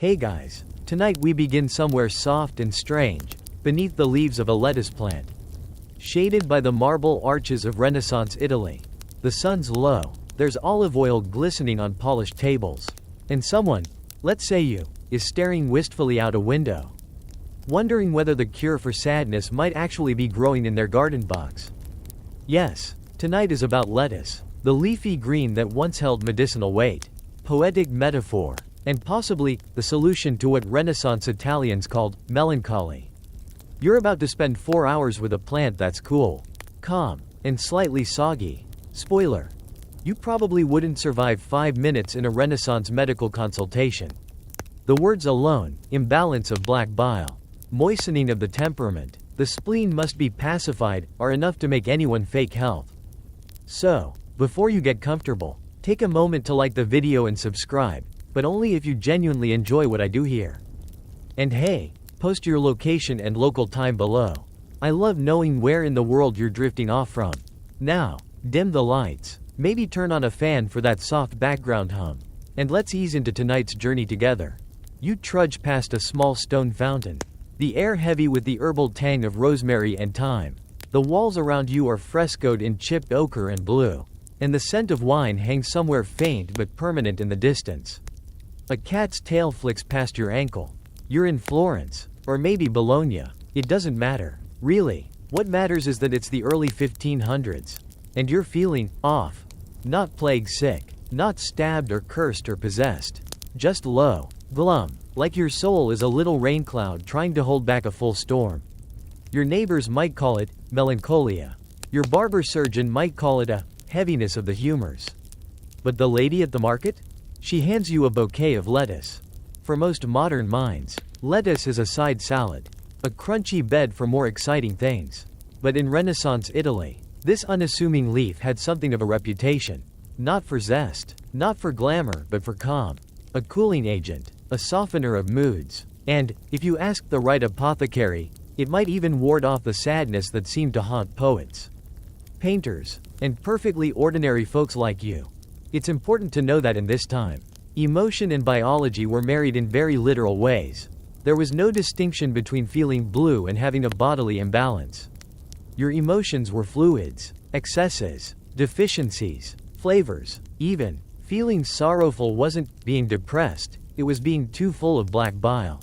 Hey guys, tonight we begin somewhere soft and strange, beneath the leaves of a lettuce plant. Shaded by the marble arches of Renaissance Italy. The sun's low, there's olive oil glistening on polished tables. And someone, let's say you, is staring wistfully out a window. Wondering whether the cure for sadness might actually be growing in their garden box. Yes, tonight is about lettuce, the leafy green that once held medicinal weight. Poetic metaphor. And possibly, the solution to what Renaissance Italians called melancholy. You're about to spend 4 hours with a plant that's cool, calm, and slightly soggy. Spoiler. You probably wouldn't survive 5 minutes in a Renaissance medical consultation. The words alone, imbalance of black bile, moistening of the temperament, the spleen must be pacified, are enough to make anyone fake health. So, before you get comfortable, take a moment to like the video and subscribe. But only if you genuinely enjoy what I do here. And hey, post your location and local time below. I love knowing where in the world you're drifting off from. Now, dim the lights, maybe turn on a fan for that soft background hum, and let's ease into tonight's journey together. You trudge past a small stone fountain, the air heavy with the herbal tang of rosemary and thyme. The walls around you are frescoed in chipped ochre and blue, and the scent of wine hangs somewhere faint but permanent in the distance. A cat's tail flicks past your ankle. You're in Florence, or maybe Bologna. It doesn't matter. Really, what matters is that it's the early 1500s. And you're feeling off. Not plague sick. Not stabbed or cursed or possessed. Just low, glum, like your soul is a little rain cloud trying to hold back a full storm. Your neighbors might call it melancholia. Your barber surgeon might call it a heaviness of the humors. But the lady at the market? She hands you a bouquet of lettuce. For most modern minds, lettuce is a side salad, a crunchy bed for more exciting things. But in Renaissance Italy, this unassuming leaf had something of a reputation. Not for zest, not for glamour, but for calm. A cooling agent, a softener of moods. And, if you ask the right apothecary, it might even ward off the sadness that seemed to haunt poets, painters, and perfectly ordinary folks like you. It's important to know that in this time, emotion and biology were married in very literal ways. There was no distinction between feeling blue and having a bodily imbalance. Your emotions were fluids, excesses, deficiencies, flavors. Even feeling sorrowful wasn't being depressed, it was being too full of black bile.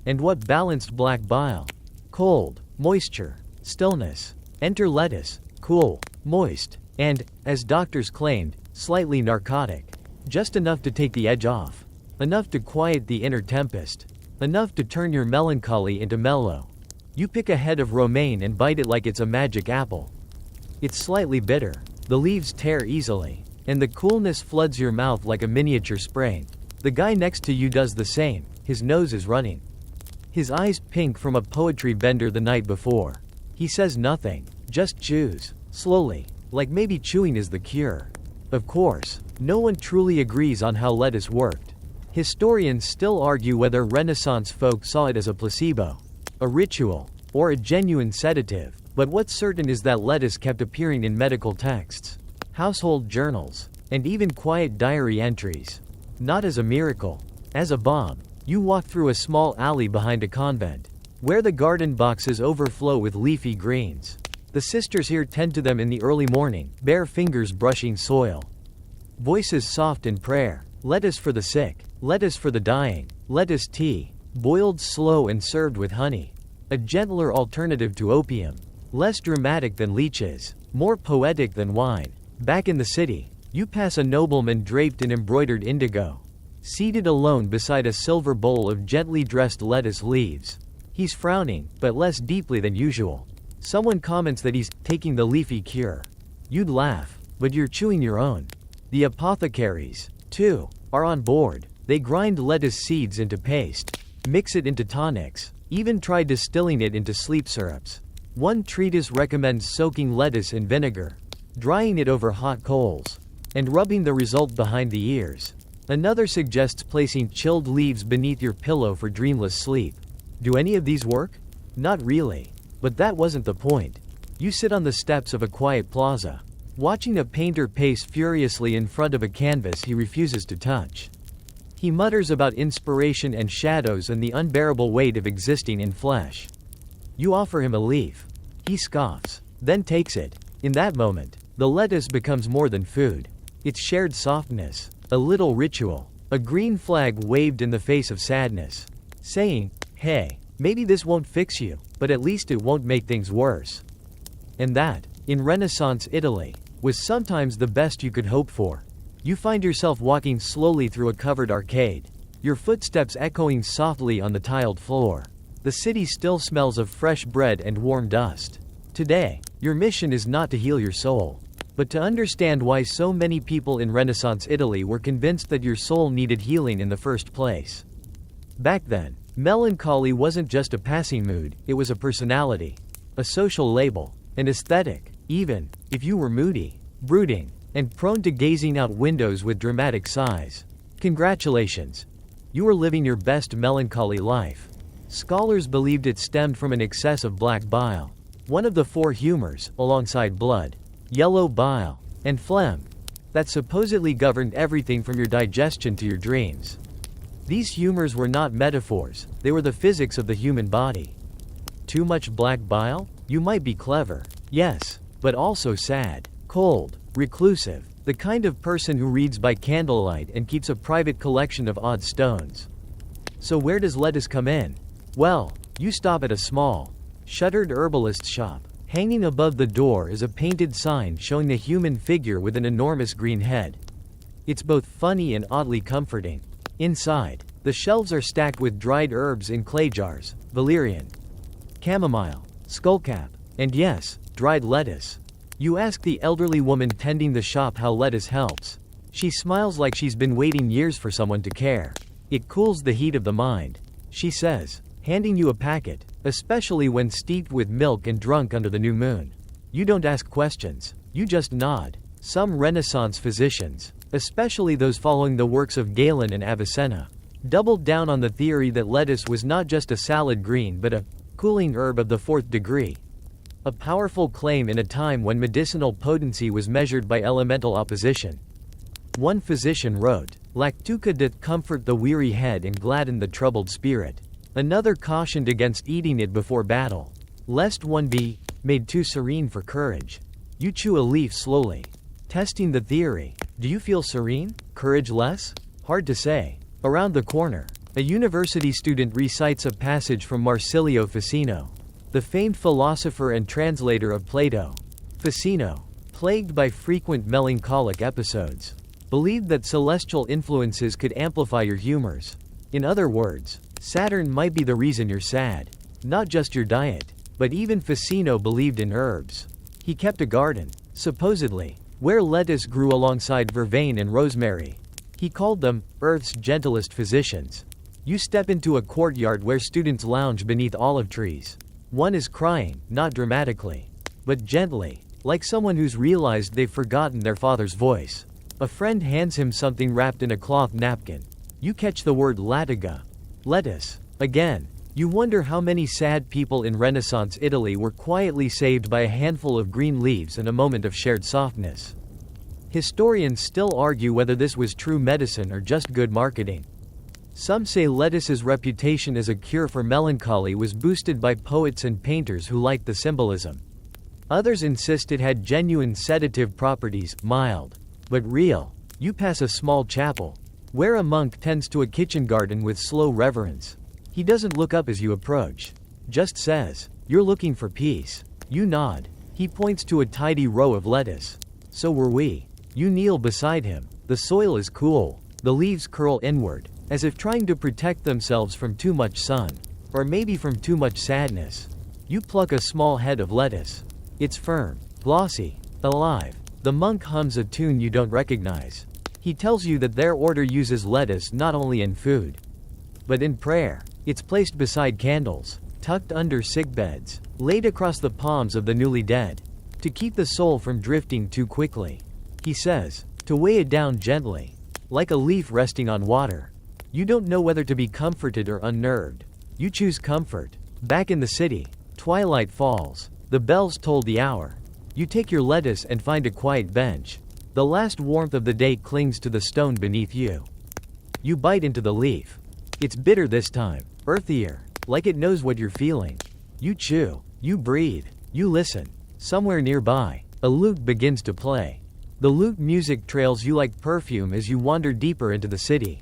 And what balanced black bile? Cold, moisture, stillness. Enter lettuce, cool, moist, and, as doctors claimed, slightly narcotic. Just enough to take the edge off. Enough to quiet the inner tempest. Enough to turn your melancholy into mellow. You pick a head of romaine and bite it like it's a magic apple. It's slightly bitter. The leaves tear easily. And the coolness floods your mouth like a miniature sprain. The guy next to you does the same. His nose is running. His eyes pink from a poetry bender the night before. He says nothing. Just chews. Slowly. Like maybe chewing is the cure. Of course, no one truly agrees on how lettuce worked. Historians still argue whether Renaissance folk saw it as a placebo, a ritual, or a genuine sedative, but what's certain is that lettuce kept appearing in medical texts, household journals, and even quiet diary entries. Not as a miracle, as a balm. You walk through a small alley behind a convent, where the garden boxes overflow with leafy greens. The sisters here tend to them in the early morning, bare fingers brushing soil. Voices soft in prayer. Lettuce for the sick. Lettuce for the dying. Lettuce tea. Boiled slow and served with honey. A gentler alternative to opium. Less dramatic than leeches. More poetic than wine. Back in the city, you pass a nobleman draped in embroidered indigo. Seated alone beside a silver bowl of gently dressed lettuce leaves. He's frowning, but less deeply than usual. Someone comments that he's taking the leafy cure. You'd laugh, but you're chewing your own. The apothecaries, too, are on board. They grind lettuce seeds into paste, mix it into tonics, even try distilling it into sleep syrups. One treatise recommends soaking lettuce in vinegar, drying it over hot coals, and rubbing the result behind the ears. Another suggests placing chilled leaves beneath your pillow for dreamless sleep. Do any of these work? Not really. But that wasn't the point. You sit on the steps of a quiet plaza, watching a painter pace furiously in front of a canvas he refuses to touch. He mutters about inspiration and shadows and the unbearable weight of existing in flesh. You offer him a leaf. He scoffs, then takes it. In that moment, the lettuce becomes more than food. It's shared softness, a little ritual, a green flag waved in the face of sadness, saying, hey, maybe this won't fix you, but at least it won't make things worse. And that, in Renaissance Italy, was sometimes the best you could hope for. You find yourself walking slowly through a covered arcade, your footsteps echoing softly on the tiled floor. The city still smells of fresh bread and warm dust. Today, your mission is not to heal your soul, but to understand why so many people in Renaissance Italy were convinced that your soul needed healing in the first place. Back then, melancholy wasn't just a passing mood, it was a personality, a social label, an aesthetic. Even if you were moody, brooding, and prone to gazing out windows with dramatic sighs, congratulations, you were living your best melancholy life. Scholars believed it stemmed from an excess of black bile, one of the four humors, alongside blood, yellow bile, and phlegm, that supposedly governed everything from your digestion to your dreams. These humors were not metaphors, they were the physics of the human body. Too much black bile? You might be clever, yes, but also sad, cold, reclusive, the kind of person who reads by candlelight and keeps a private collection of odd stones. So where does lettuce come in? Well, you stop at a small, shuttered herbalist shop. Hanging above the door is a painted sign showing a human figure with an enormous green head. It's both funny and oddly comforting. Inside, the shelves are stacked with dried herbs in clay jars, valerian, chamomile, skullcap, and yes, dried lettuce. You ask the elderly woman tending the shop how lettuce helps. She smiles like she's been waiting years for someone to care. It cools the heat of the mind, she says, handing you a packet, especially when steeped with milk and drunk under the new moon. You don't ask questions, you just nod. Some Renaissance physicians, especially those following the works of Galen and Avicenna, doubled down on the theory that lettuce was not just a salad green but a cooling herb of the fourth degree. A powerful claim in a time when medicinal potency was measured by elemental opposition. One physician wrote, "Lactuca doth comfort the weary head and gladden the troubled spirit." Another cautioned against eating it before battle, lest one be made too serene for courage. You chew a leaf slowly, testing the theory. Do you feel serene? Courage less? Hard to say. Around the corner, a university student recites a passage from Marsilio Ficino, the famed philosopher and translator of Plato. Ficino, plagued by frequent melancholic episodes, believed that celestial influences could amplify your humors. In other words, Saturn might be the reason you're sad. Not just your diet, but even Ficino believed in herbs. He kept a garden, supposedly, where lettuce grew alongside vervain and rosemary. He called them Earth's gentlest physicians. You step into a courtyard where students lounge beneath olive trees. One is crying, not dramatically, but gently, like someone who's realized they've forgotten their father's voice. A friend hands him something wrapped in a cloth napkin. You catch the word latiga, lettuce. Again, you wonder how many sad people in Renaissance Italy were quietly saved by a handful of green leaves and a moment of shared softness. Historians still argue whether this was true medicine or just good marketing. Some say lettuce's reputation as a cure for melancholy was boosted by poets and painters who liked the symbolism. Others insist it had genuine sedative properties, mild, but real. You pass a small chapel, where a monk tends to a kitchen garden with slow reverence. He doesn't look up as you approach, just says, "You're looking for peace." You nod. He points to a tidy row of lettuce. "So were we." You kneel beside him. The soil is cool. The leaves curl inward, as if trying to protect themselves from too much sun, or maybe from too much sadness. You pluck a small head of lettuce. It's firm, glossy, alive. The monk hums a tune you don't recognize. He tells you that their order uses lettuce not only in food, but in prayer. It's placed beside candles, tucked under sickbeds, laid across the palms of the newly dead, to keep the soul from drifting too quickly. He says, to weigh it down gently, like a leaf resting on water. You don't know whether to be comforted or unnerved. You choose comfort. Back in the city, twilight falls. The bells toll the hour. You take your lettuce and find a quiet bench. The last warmth of the day clings to the stone beneath you. You bite into the leaf. It's bitter this time, earthier, like it knows what you're feeling. You chew, you breathe, you listen. Somewhere nearby, a lute begins to play. The lute music trails you like perfume as you wander deeper into the city.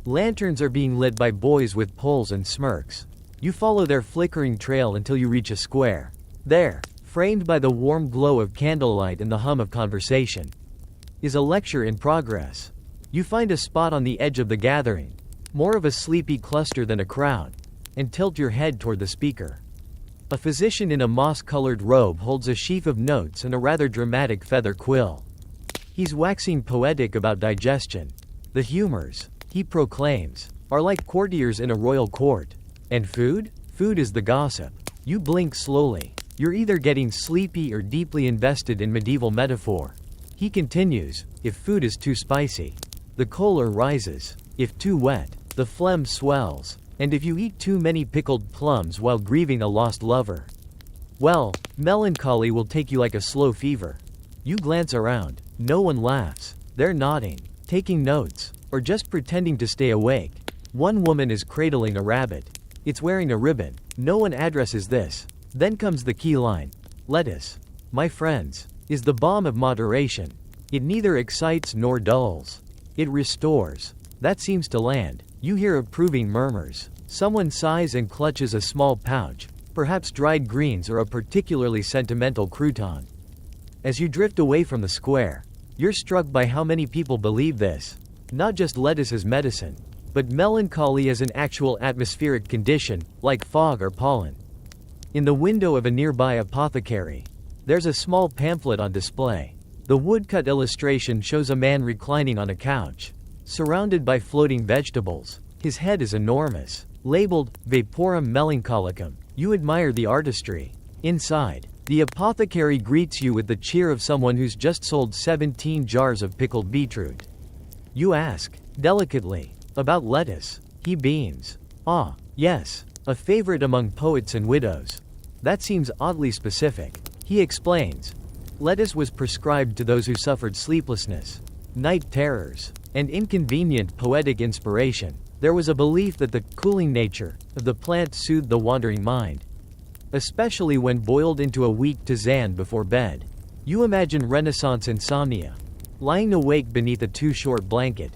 Lanterns are being lit by boys with poles and smirks. You follow their flickering trail until you reach a square. There, framed by the warm glow of candlelight and the hum of conversation, is a lecture in progress. You find a spot on the edge of the gathering, more of a sleepy cluster than a crowd, and tilt your head toward the speaker. A physician in a moss-colored robe holds a sheaf of notes and a rather dramatic feather quill. He's waxing poetic about digestion. The humors, he proclaims, are like courtiers in a royal court. And food? Food is the gossip. You blink slowly. You're either getting sleepy or deeply invested in medieval metaphor. He continues, if food is too spicy, the choler rises. If too wet, the phlegm swells. And if you eat too many pickled plums while grieving a lost lover, well, melancholy will take you like a slow fever. You glance around. No one laughs. They're nodding, taking notes, or just pretending to stay awake. One woman is cradling a rabbit. It's wearing a ribbon. No one addresses this. Then comes the key line. Lettuce, my friends, is the balm of moderation. It neither excites nor dulls. It restores. That seems to land. You hear approving murmurs. Someone sighs and clutches a small pouch, perhaps dried greens or a particularly sentimental crouton. As you drift away from the square, you're struck by how many people believe this. Not just lettuce as medicine, but melancholy as an actual atmospheric condition, like fog or pollen. In the window of a nearby apothecary, there's a small pamphlet on display. The woodcut illustration shows a man reclining on a couch, surrounded by floating vegetables. His head is enormous. Labeled, Vaporum Melancholicum. You admire the artistry. Inside, the apothecary greets you with the cheer of someone who's just sold 17 jars of pickled beetroot. You ask, delicately, about lettuce. He beams. Ah, yes, a favorite among poets and widows. That seems oddly specific. He explains. Lettuce was prescribed to those who suffered sleeplessness, night terrors, and inconvenient poetic inspiration. There was a belief that the cooling nature of the plant soothed the wandering mind, especially when boiled into a weak tisane before bed. You imagine Renaissance insomnia, lying awake beneath a too-short blanket,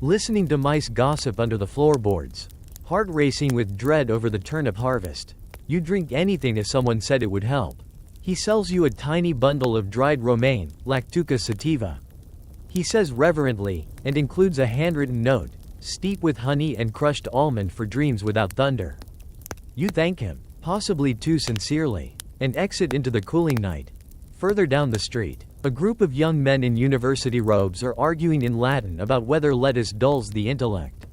listening to mice gossip under the floorboards, heart racing with dread over the turnip harvest. You'd drink anything if someone said it would help. He sells you a tiny bundle of dried romaine, Lactuca sativa. He says reverently, and includes a handwritten note, steep with honey and crushed almond for dreams without thunder. You thank him, possibly too sincerely, and exit into the cooling night. Further down the street, a group of young men in university robes are arguing in Latin about whether lettuce dulls the intellect.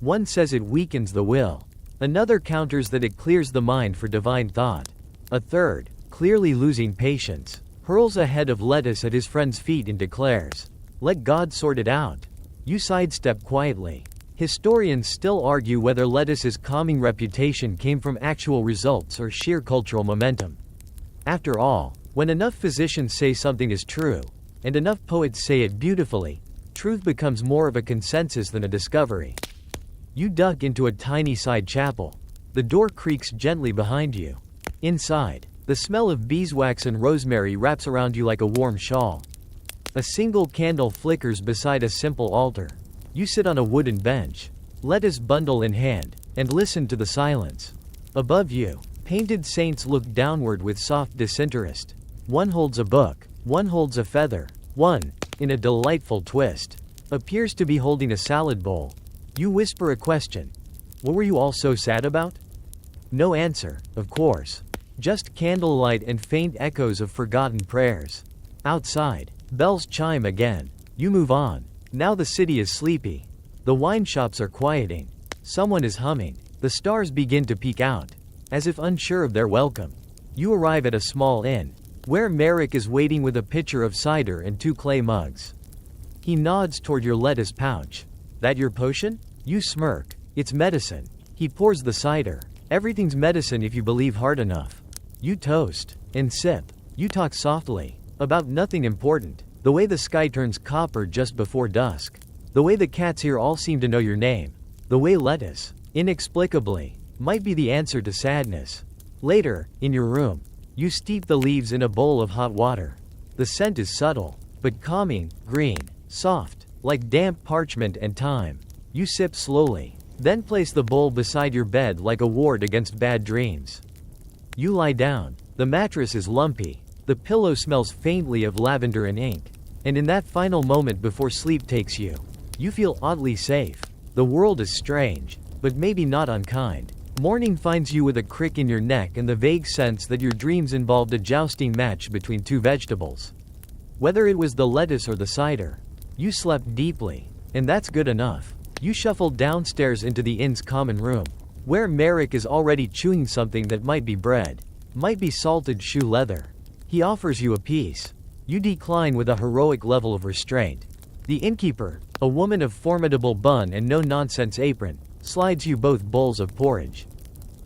One says it weakens the will. Another counters that it clears the mind for divine thought. A third, clearly losing patience, hurls a head of lettuce at his friend's feet and declares, "Let God sort it out." You sidestep quietly. Historians still argue whether lettuce's calming reputation came from actual results or sheer cultural momentum. After all, when enough physicians say something is true, and enough poets say it beautifully, truth becomes more of a consensus than a discovery. You duck into a tiny side chapel. The door creaks gently behind you. Inside, the smell of beeswax and rosemary wraps around you like a warm shawl. A single candle flickers beside a simple altar. You sit on a wooden bench, lettuce bundle in hand, and listen to the silence. Above you, painted saints look downward with soft disinterest. One holds a book, one holds a feather, one, in a delightful twist, appears to be holding a salad bowl. You whisper a question. What were you all so sad about? No answer, of course. Just candlelight and faint echoes of forgotten prayers. Outside, bells chime again. You move on. Now the city is sleepy. The wine shops are quieting. Someone is humming. The stars begin to peek out, as if unsure of their welcome. You arrive at a small inn, where Merrick is waiting with a pitcher of cider and 2 clay mugs. He nods toward your lettuce pouch. That your potion? You smirk. It's medicine. He pours the cider. Everything's medicine if you believe hard enough. You toast and sip. You talk softly, about nothing important. The way the sky turns copper just before dusk. The way the cats here all seem to know your name. The way lettuce, inexplicably, might be the answer to sadness. Later, in your room, you steep the leaves in a bowl of hot water. The scent is subtle, but calming, green, soft, like damp parchment and thyme. You sip slowly, then place the bowl beside your bed like a ward against bad dreams. You lie down. The mattress is lumpy. The pillow smells faintly of lavender and ink. And in that final moment before sleep takes you, you feel oddly safe. The world is strange, but maybe not unkind. Morning finds you with a crick in your neck and the vague sense that your dreams involved a jousting match between two vegetables. Whether it was the lettuce or the cider, you slept deeply, and that's good enough. You shuffle downstairs into the inn's common room, where Merrick is already chewing something that might be bread, might be salted shoe leather. He offers you a piece. You decline with a heroic level of restraint. The innkeeper, a woman of formidable bun and no-nonsense apron, slides you both bowls of porridge.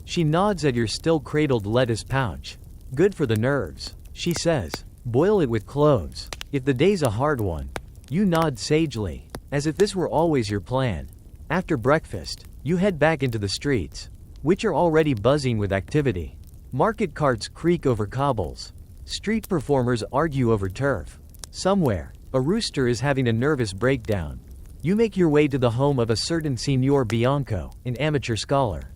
She nods at your still-cradled lettuce pouch. Good for the nerves, she says. Boil it with cloves. If the day's a hard one. You nod sagely, as if this were always your plan. After breakfast, you head back into the streets, which are already buzzing with activity. Market carts creak over cobbles. Street performers argue over turf. Somewhere, a rooster is having a nervous breakdown. You make your way to the home of a certain Signor Bianco, an amateur scholar,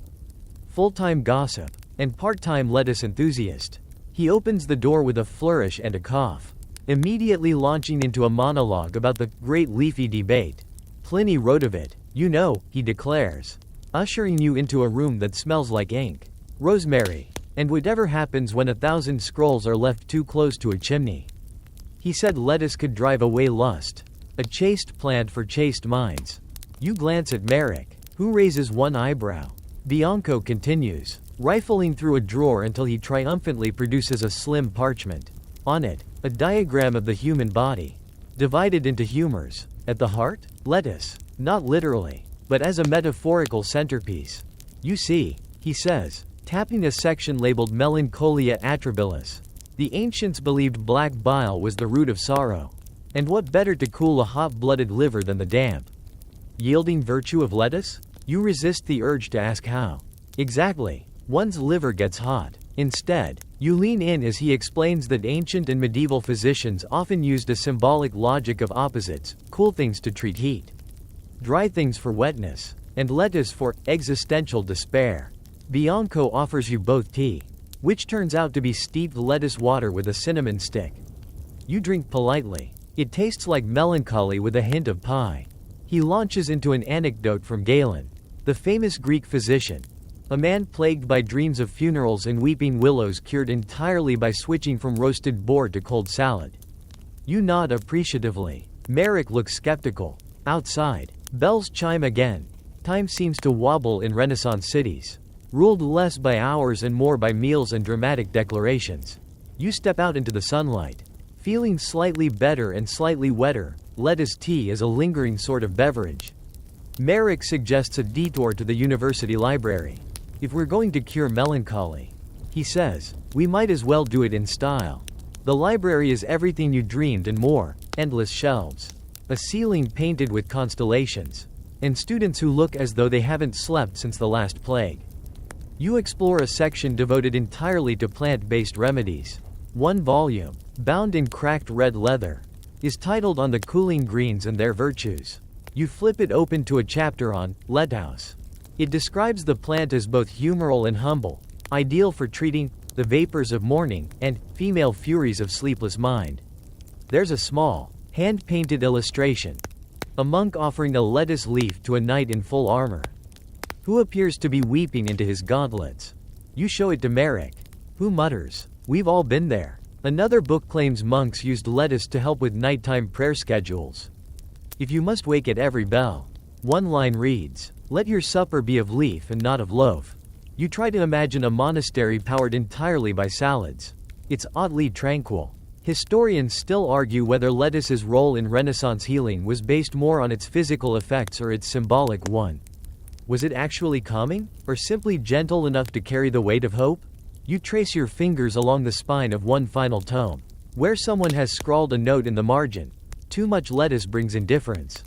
full-time gossip, and part-time lettuce enthusiast. He opens the door with a flourish and a cough, immediately launching into a monologue about the great leafy debate. Pliny wrote of it, you know, he declares, ushering you into a room that smells like ink, rosemary, and whatever happens when 1,000 scrolls are left too close to a chimney. He said lettuce could drive away lust, a chaste plant for chaste minds. You glance at Merrick, who raises one eyebrow. Bianco continues, rifling through a drawer until he triumphantly produces a slim parchment. On it, a diagram of the human body, divided into humors. At the heart, lettuce, not literally, but as a metaphorical centerpiece. You see, he says, tapping a section labeled Melancholia atrabilis. The ancients believed black bile was the root of sorrow. And what better to cool a hot-blooded liver than the damp, yielding virtue of lettuce? You resist the urge to ask how. Exactly. One's liver gets hot. Instead, you lean in as he explains that ancient and medieval physicians often used a symbolic logic of opposites, cool things to treat heat, dry things for wetness, and lettuce for existential despair. Bianco offers you both tea, which turns out to be steeped lettuce water with a cinnamon stick. You drink politely. It tastes like melancholy with a hint of pie. He launches into an anecdote from Galen, the famous Greek physician, a man plagued by dreams of funerals and weeping willows cured entirely by switching from roasted boar to cold salad. You nod appreciatively. Merrick looks skeptical. Outside, bells chime again. Time seems to wobble in Renaissance cities, ruled less by hours and more by meals and dramatic declarations. You step out into the sunlight, feeling slightly better and slightly wetter. Lettuce tea is a lingering sort of beverage. Merrick suggests a detour to the university library. If we're going to cure melancholy, he says, we might as well do it in style. The library is everything you dreamed and more, endless shelves, a ceiling painted with constellations, and students who look as though they haven't slept since the last plague. You explore a section devoted entirely to plant-based remedies. One volume, bound in cracked red leather, is titled On the Cooling Greens and Their Virtues. You flip it open to a chapter on lettuce. It describes the plant as both humoral and humble, ideal for treating the vapors of morning and female furies of sleepless mind. There's a small, hand-painted illustration. A monk offering a lettuce leaf to a knight in full armor, who appears to be weeping into his gauntlets. You show it to Merrick, who mutters, we've all been there. Another book claims monks used lettuce to help with nighttime prayer schedules. If you must wake at every bell. One line reads, let your supper be of leaf and not of loaf. You try to imagine a monastery powered entirely by salads. It's oddly tranquil. Historians still argue whether lettuce's role in Renaissance healing was based more on its physical effects or its symbolic one. Was it actually calming, or simply gentle enough to carry the weight of hope? You trace your fingers along the spine of one final tome, where someone has scrawled a note in the margin. Too much lettuce brings indifference.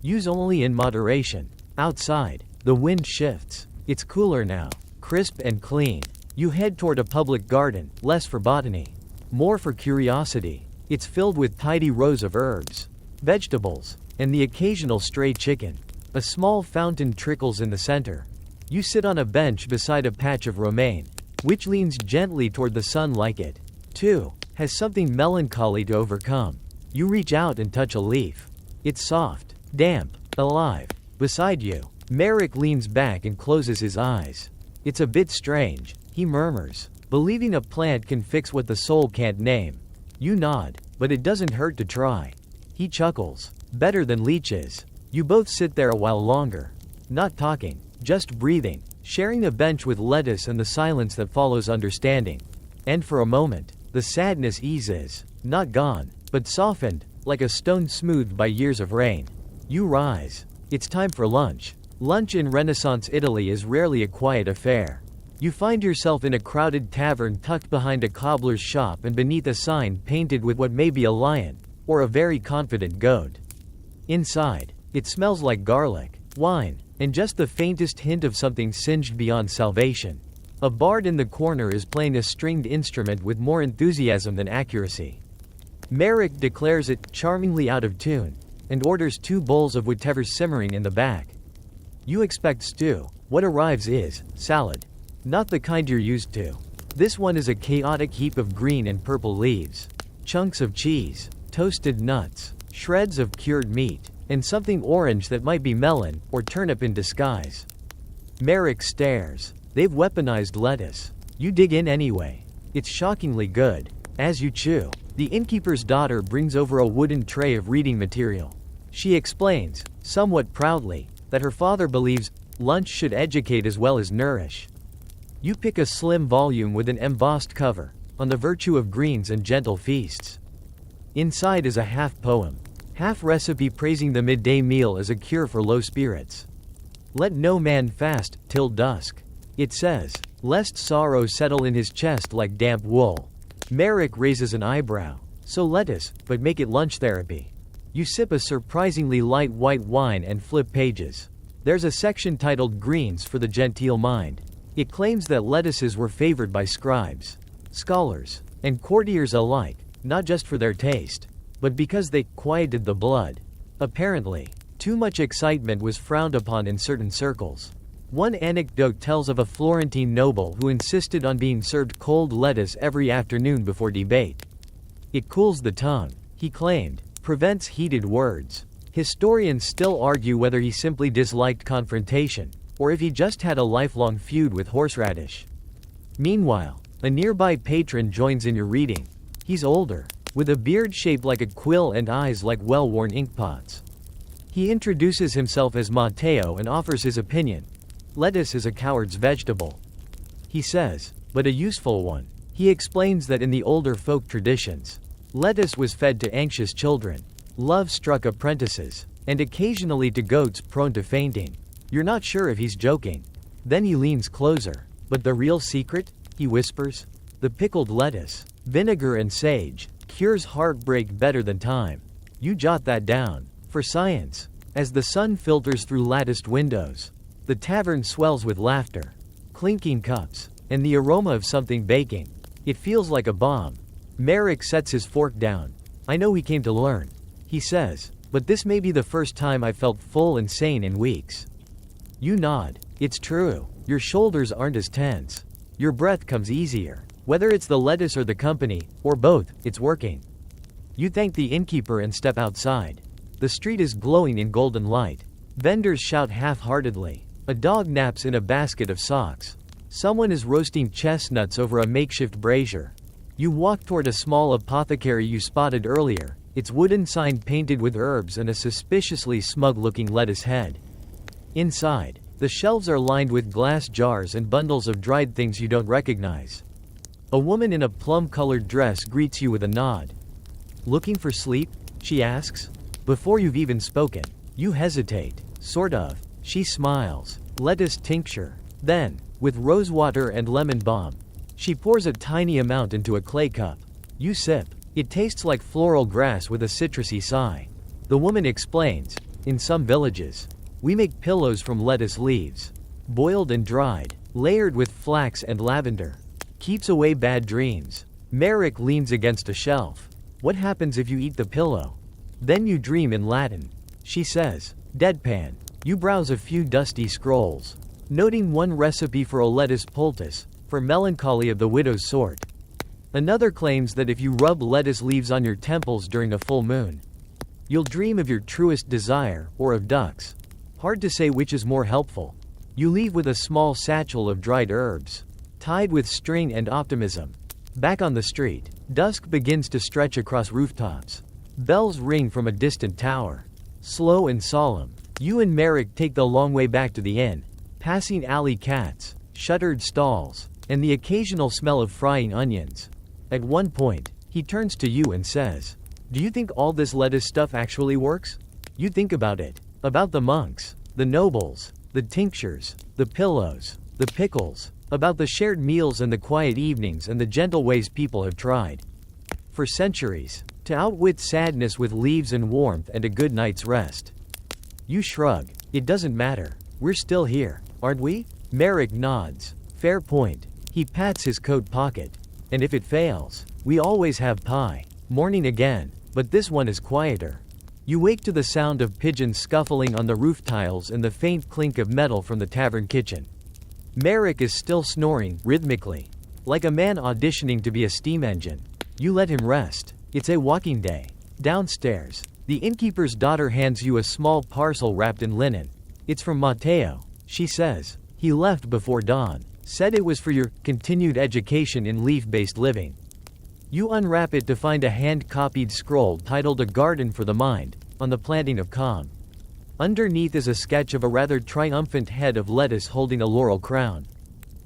Use only in moderation. Outside, the wind shifts. It's cooler now. Crisp and clean. You head toward a public garden, less for botany, more for curiosity. It's filled with tidy rows of herbs, vegetables, and the occasional stray chicken. A small fountain trickles in the center. You sit on a bench beside a patch of romaine, which leans gently toward the sun like it, too, has something melancholy to overcome. You reach out and touch a leaf. It's soft, damp, alive. Beside you, Merrick leans back and closes his eyes. It's a bit strange, he murmurs, believing a plant can fix what the soul can't name. You nod, but it doesn't hurt to try. He chuckles. Better than leeches. You both sit there a while longer. Not talking, just breathing, sharing a bench with lettuce and the silence that follows understanding. And for a moment, the sadness eases, not gone, but softened, like a stone smoothed by years of rain. You rise. It's time for lunch. Lunch in Renaissance Italy is rarely a quiet affair. You find yourself in a crowded tavern tucked behind a cobbler's shop and beneath a sign painted with what may be a lion, or a very confident goat. Inside, it smells like garlic, wine, and just the faintest hint of something singed beyond salvation. A bard in the corner is playing a stringed instrument with more enthusiasm than accuracy. Merrick declares it charmingly out of tune, and orders 2 bowls of whatever's simmering in the back. You expect stew. What arrives is salad. Not the kind you're used to. This one is a chaotic heap of green and purple leaves, chunks of cheese, toasted nuts, shreds of cured meat, and something orange that might be melon or turnip in disguise. Merrick stares. They've weaponized lettuce. You dig in anyway. It's shockingly good. As you chew, the innkeeper's daughter brings over a wooden tray of reading material. She explains, somewhat proudly, that her father believes lunch should educate as well as nourish. You pick a slim volume with an embossed cover, on the virtue of greens and gentle feasts. Inside is a half-poem, half-recipe praising the midday meal as a cure for low spirits. Let no man fast till dusk, it says, lest sorrow settle in his chest like damp wool. Merrick raises an eyebrow. So lettuce, but make it lunch therapy. You sip a surprisingly light white wine and flip pages. There's a section titled Greens for the Genteel Mind. It claims that lettuces were favored by scribes, scholars, and courtiers alike, not just for their taste, but because they quieted the blood. Apparently, too much excitement was frowned upon in certain circles. One anecdote tells of a Florentine noble who insisted on being served cold lettuce every afternoon before debate. It cools the tongue, he claimed, prevents heated words. Historians still argue whether he simply disliked confrontation, or if he just had a lifelong feud with horseradish. Meanwhile, a nearby patron joins in your reading. He's older, with a beard shaped like a quill and eyes like well-worn inkpots. He introduces himself as Matteo and offers his opinion. Lettuce is a coward's vegetable, he says, but a useful one. He explains that in the older folk traditions, lettuce was fed to anxious children, love-struck apprentices, and occasionally to goats prone to fainting. You're not sure if he's joking. Then he leans closer. But the real secret, he whispers? The pickled lettuce, vinegar and sage, cures heartbreak better than time. You jot that down. For science. As the sun filters through latticed windows, the tavern swells with laughter, clinking cups, and the aroma of something baking. It feels like a bomb. Merrick sets his fork down. I know we came to learn, he says, but this may be the first time I've felt full and sane in weeks. You nod. It's true. Your shoulders aren't as tense. Your breath comes easier. Whether it's the lettuce or the company, or both, it's working. You thank the innkeeper and step outside. The street is glowing in golden light. Vendors shout half-heartedly. A dog naps in a basket of socks. Someone is roasting chestnuts over a makeshift brazier. You walk toward a small apothecary you spotted earlier, its wooden sign painted with herbs and a suspiciously smug-looking lettuce head. Inside, the shelves are lined with glass jars and bundles of dried things you don't recognize. A woman in a plum-colored dress greets you with a nod. Looking for sleep? She asks. Before you've even spoken, you hesitate. Sort of. She smiles. Lettuce tincture. Then, with rosewater and lemon balm, she pours a tiny amount into a clay cup. You sip. It tastes like floral grass with a citrusy sigh. The woman explains, In some villages, we make pillows from lettuce leaves. Boiled and dried, layered with flax and lavender. Keeps away bad dreams. Merrick leans against a shelf. What happens if you eat the pillow? Then you dream in Latin. She says, deadpan. You browse a few dusty scrolls, noting one recipe for a lettuce poultice, for melancholy of the widow's sort. Another claims that if you rub lettuce leaves on your temples during a full moon, you'll dream of your truest desire, or of ducks. Hard to say which is more helpful. You leave with a small satchel of dried herbs, tied with string and optimism. Back on the street, dusk begins to stretch across rooftops. Bells ring from a distant tower. Slow and solemn, you and Merrick take the long way back to the inn, passing alley cats, shuttered stalls, and the occasional smell of frying onions. At one point, he turns to you and says, "Do you think all this lettuce stuff actually works?" You think about it. About the monks, the nobles, the tinctures, the pillows, the pickles, about the shared meals and the quiet evenings and the gentle ways people have tried, for centuries, to outwit sadness with leaves and warmth and a good night's rest. You shrug. It doesn't matter. We're still here, aren't we? Merrick nods. Fair point. He pats his coat pocket. And if it fails, we always have pie. Morning again, but this one is quieter. You wake to the sound of pigeons scuffling on the roof tiles and the faint clink of metal from the tavern kitchen. Merrick is still snoring, rhythmically, like a man auditioning to be a steam engine. You let him rest. It's a walking day. Downstairs, the innkeeper's daughter hands you a small parcel wrapped in linen. It's from Matteo, she says. He left before dawn. Said it was for your continued education in leaf-based living. You unwrap it to find a hand-copied scroll titled A Garden for the Mind, on the planting of calm. Underneath is a sketch of a rather triumphant head of lettuce holding a laurel crown.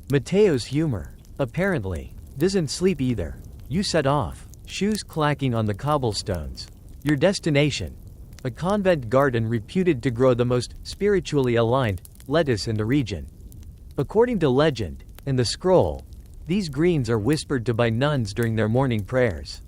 Matteo's humor, apparently, doesn't sleep either. You set off, shoes clacking on the cobblestones. Your destination, a convent garden reputed to grow the most spiritually aligned lettuce in the region. According to legend, and the scroll, these greens are whispered to by nuns during their morning prayers.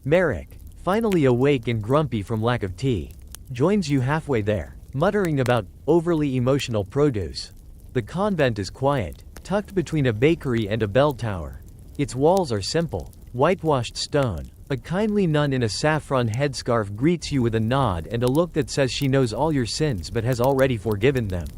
Merrick, finally awake and grumpy from lack of tea, joins you halfway there, muttering about overly emotional produce. The convent is quiet, tucked between a bakery and a bell tower. Its walls are simple, whitewashed stone. A kindly nun in a saffron headscarf greets you with a nod and a look that says she knows all your sins but has already forgiven them.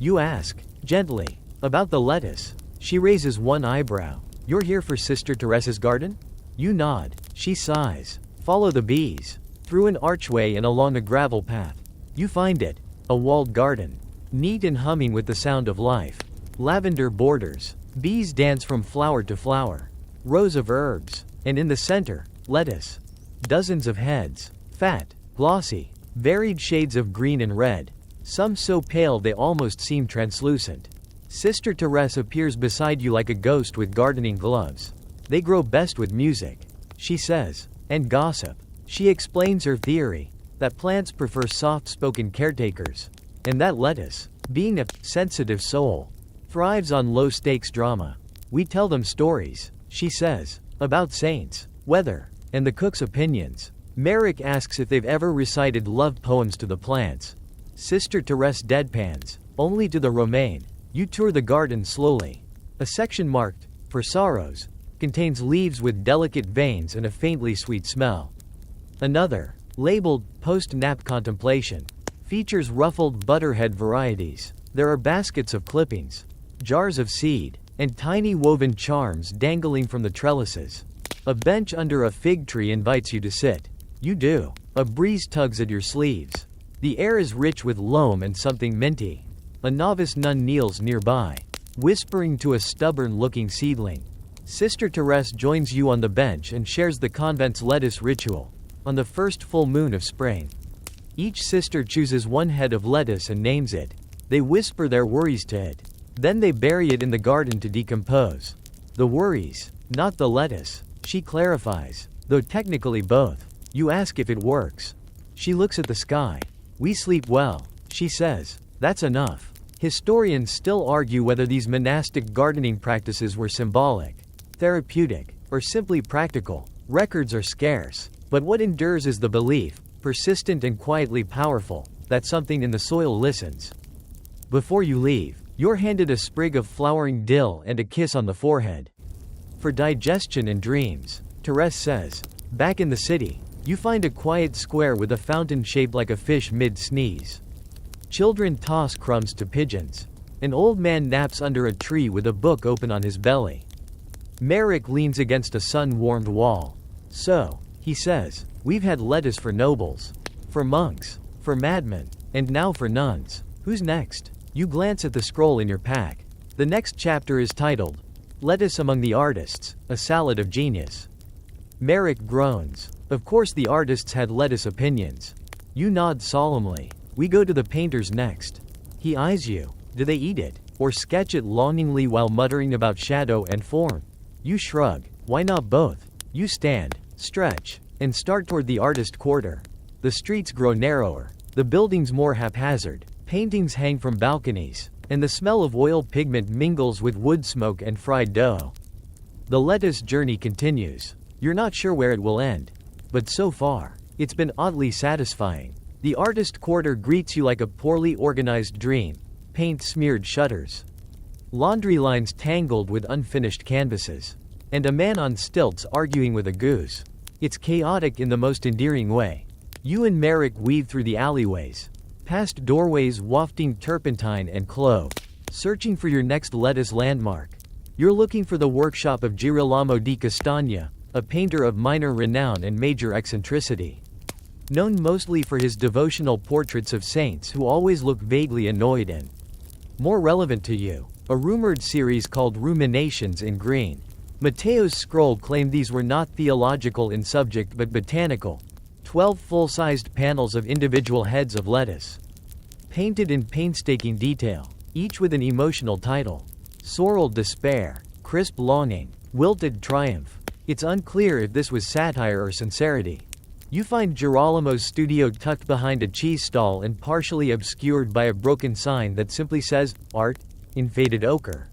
You ask, gently, about the lettuce. She raises one eyebrow. You're here for Sister Teresa's garden? You nod. She sighs. Follow the bees. Through an archway and along a gravel path. You find it. A walled garden. Neat and humming with the sound of life. Lavender borders. Bees dance from flower to flower. Rows of herbs. And in the center, lettuce. Dozens of heads. Fat. Glossy. Varied shades of green and red. Some so pale they almost seem translucent. Sister Teresa appears beside you like a ghost with gardening gloves. They grow best with music, she says, and gossip. She explains her theory, that plants prefer soft-spoken caretakers, and that lettuce, being a sensitive soul, thrives on low-stakes drama. We tell them stories, she says, about saints, weather, and the cook's opinions. Merrick asks if they've ever recited love poems to the plants. Sister Teresa deadpans, only to the romaine. You tour the garden slowly. A section marked, for sorrows, contains leaves with delicate veins and a faintly sweet smell. Another, labeled, post-nap contemplation, features ruffled butterhead varieties. There are baskets of clippings, jars of seed, and tiny woven charms dangling from the trellises. A bench under a fig tree invites you to sit. You do. A breeze tugs at your sleeves. The air is rich with loam and something minty. A novice nun kneels nearby, whispering to a stubborn-looking seedling. Sister Teresa joins you on the bench and shares the convent's lettuce ritual. On the first full moon of spring, each sister chooses one head of lettuce and names it. They whisper their worries to it. Then they bury it in the garden to decompose. The worries, not the lettuce, she clarifies, though technically both. You ask if it works. She looks at the sky. We sleep well, she says. That's enough. Historians still argue whether these monastic gardening practices were symbolic, therapeutic, or simply practical. Records are scarce, but what endures is the belief, persistent and quietly powerful, that something in the soil listens. Before you leave, you're handed a sprig of flowering dill and a kiss on the forehead. For digestion and dreams, Therese says. Back in the city, you find a quiet square with a fountain shaped like a fish mid-sneeze. Children toss crumbs to pigeons. An old man naps under a tree with a book open on his belly. Merrick leans against a sun-warmed wall. So, he says, we've had lettuce for nobles, for monks, for madmen, and now for nuns. Who's next? You glance at the scroll in your pack. The next chapter is titled, Lettuce Among the Artists, a Salad of Genius. Merrick groans. Of course the artists had lettuce opinions. You nod solemnly. We go to the painters next. He eyes you. Do they eat it, or sketch it longingly while muttering about shadow and form? You shrug. Why not both? You stand, stretch, and start toward the artist quarter. The streets grow narrower, the buildings more haphazard, paintings hang from balconies, and the smell of oil pigment mingles with wood smoke and fried dough. The lettuce journey continues. You're not sure where it will end. But so far, it's been oddly satisfying. The artist quarter greets you like a poorly organized dream. Paint-smeared shutters. Laundry lines tangled with unfinished canvases. And a man on stilts arguing with a goose. It's chaotic in the most endearing way. You and Merrick weave through the alleyways, past doorways wafting turpentine and clove, searching for your next lettuce landmark. You're looking for the workshop of Girolamo di Castagna, a painter of minor renown and major eccentricity. Known mostly for his devotional portraits of saints who always look vaguely annoyed and, more relevant to you, a rumored series called Ruminations in Green. Matteo's scroll claimed these were not theological in subject but botanical. 12 full-sized panels of individual heads of lettuce. Painted in painstaking detail, each with an emotional title. Sorrel despair, crisp longing, wilted triumph. It's unclear if this was satire or sincerity. You find Girolamo's studio tucked behind a cheese stall and partially obscured by a broken sign that simply says, Art, in faded ochre.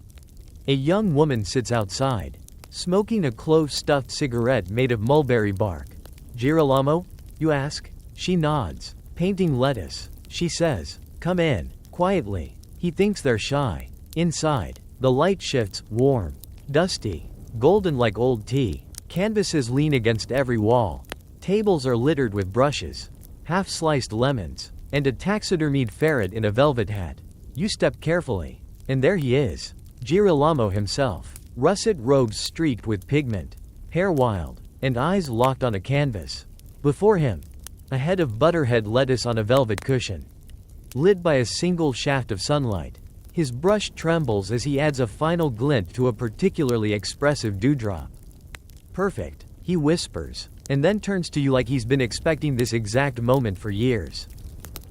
A young woman sits outside, smoking a clove-stuffed cigarette made of mulberry bark. Girolamo? You ask. She nods. Painting lettuce. She says, come in, quietly. He thinks they're shy. Inside, the light shifts, warm, dusty, golden like old tea. Canvases lean against every wall. Tables are littered with brushes, half-sliced lemons, and a taxidermied ferret in a velvet hat. You step carefully, and there he is, Girolamo himself. Russet robes streaked with pigment, hair wild, and eyes locked on a canvas. Before him, a head of butterhead lettuce on a velvet cushion, lit by a single shaft of sunlight. His brush trembles as he adds a final glint to a particularly expressive dewdrop. Perfect, he whispers, and then turns to you like he's been expecting this exact moment for years.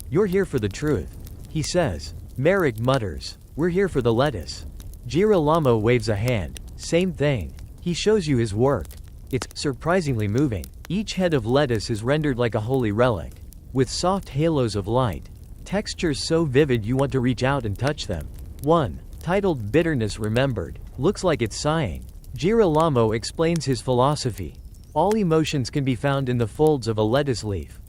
You're here for the truth, he says. Merrick mutters, we're here for the lettuce. Girolamo waves a hand. Same thing. He shows you his work. It's surprisingly moving. Each head of lettuce is rendered like a holy relic, with soft halos of light, textures so vivid you want to reach out and touch them. One, titled Bitterness Remembered, looks like it's sighing. Girolamo explains his philosophy. All emotions can be found in the folds of a lettuce leaf.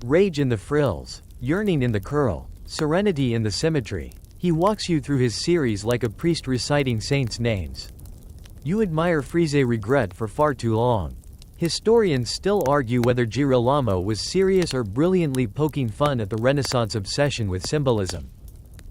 Rage in the frills, yearning in the curl, serenity in the symmetry. He walks you through his series like a priest reciting saints' names. You admire Friese regret for far too long. Historians still argue whether Girolamo was serious or brilliantly poking fun at the Renaissance obsession with symbolism.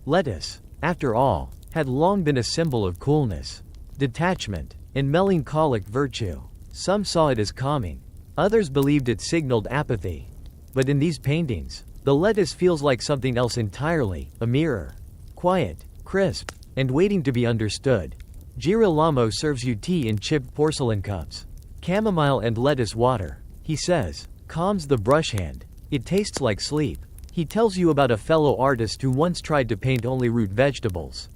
Lettuce, after all, had long been a symbol of coolness, detachment, and melancholic virtue. Some saw it as calming. Others believed it signaled apathy. But in these paintings, the lettuce feels like something else entirely, a mirror. Quiet, crisp, and waiting to be understood. Girolamo serves you tea in chipped porcelain cups. Chamomile and lettuce water, he says, calms the brush hand. It tastes like sleep. He tells you about a fellow artist who once tried to paint only root vegetables.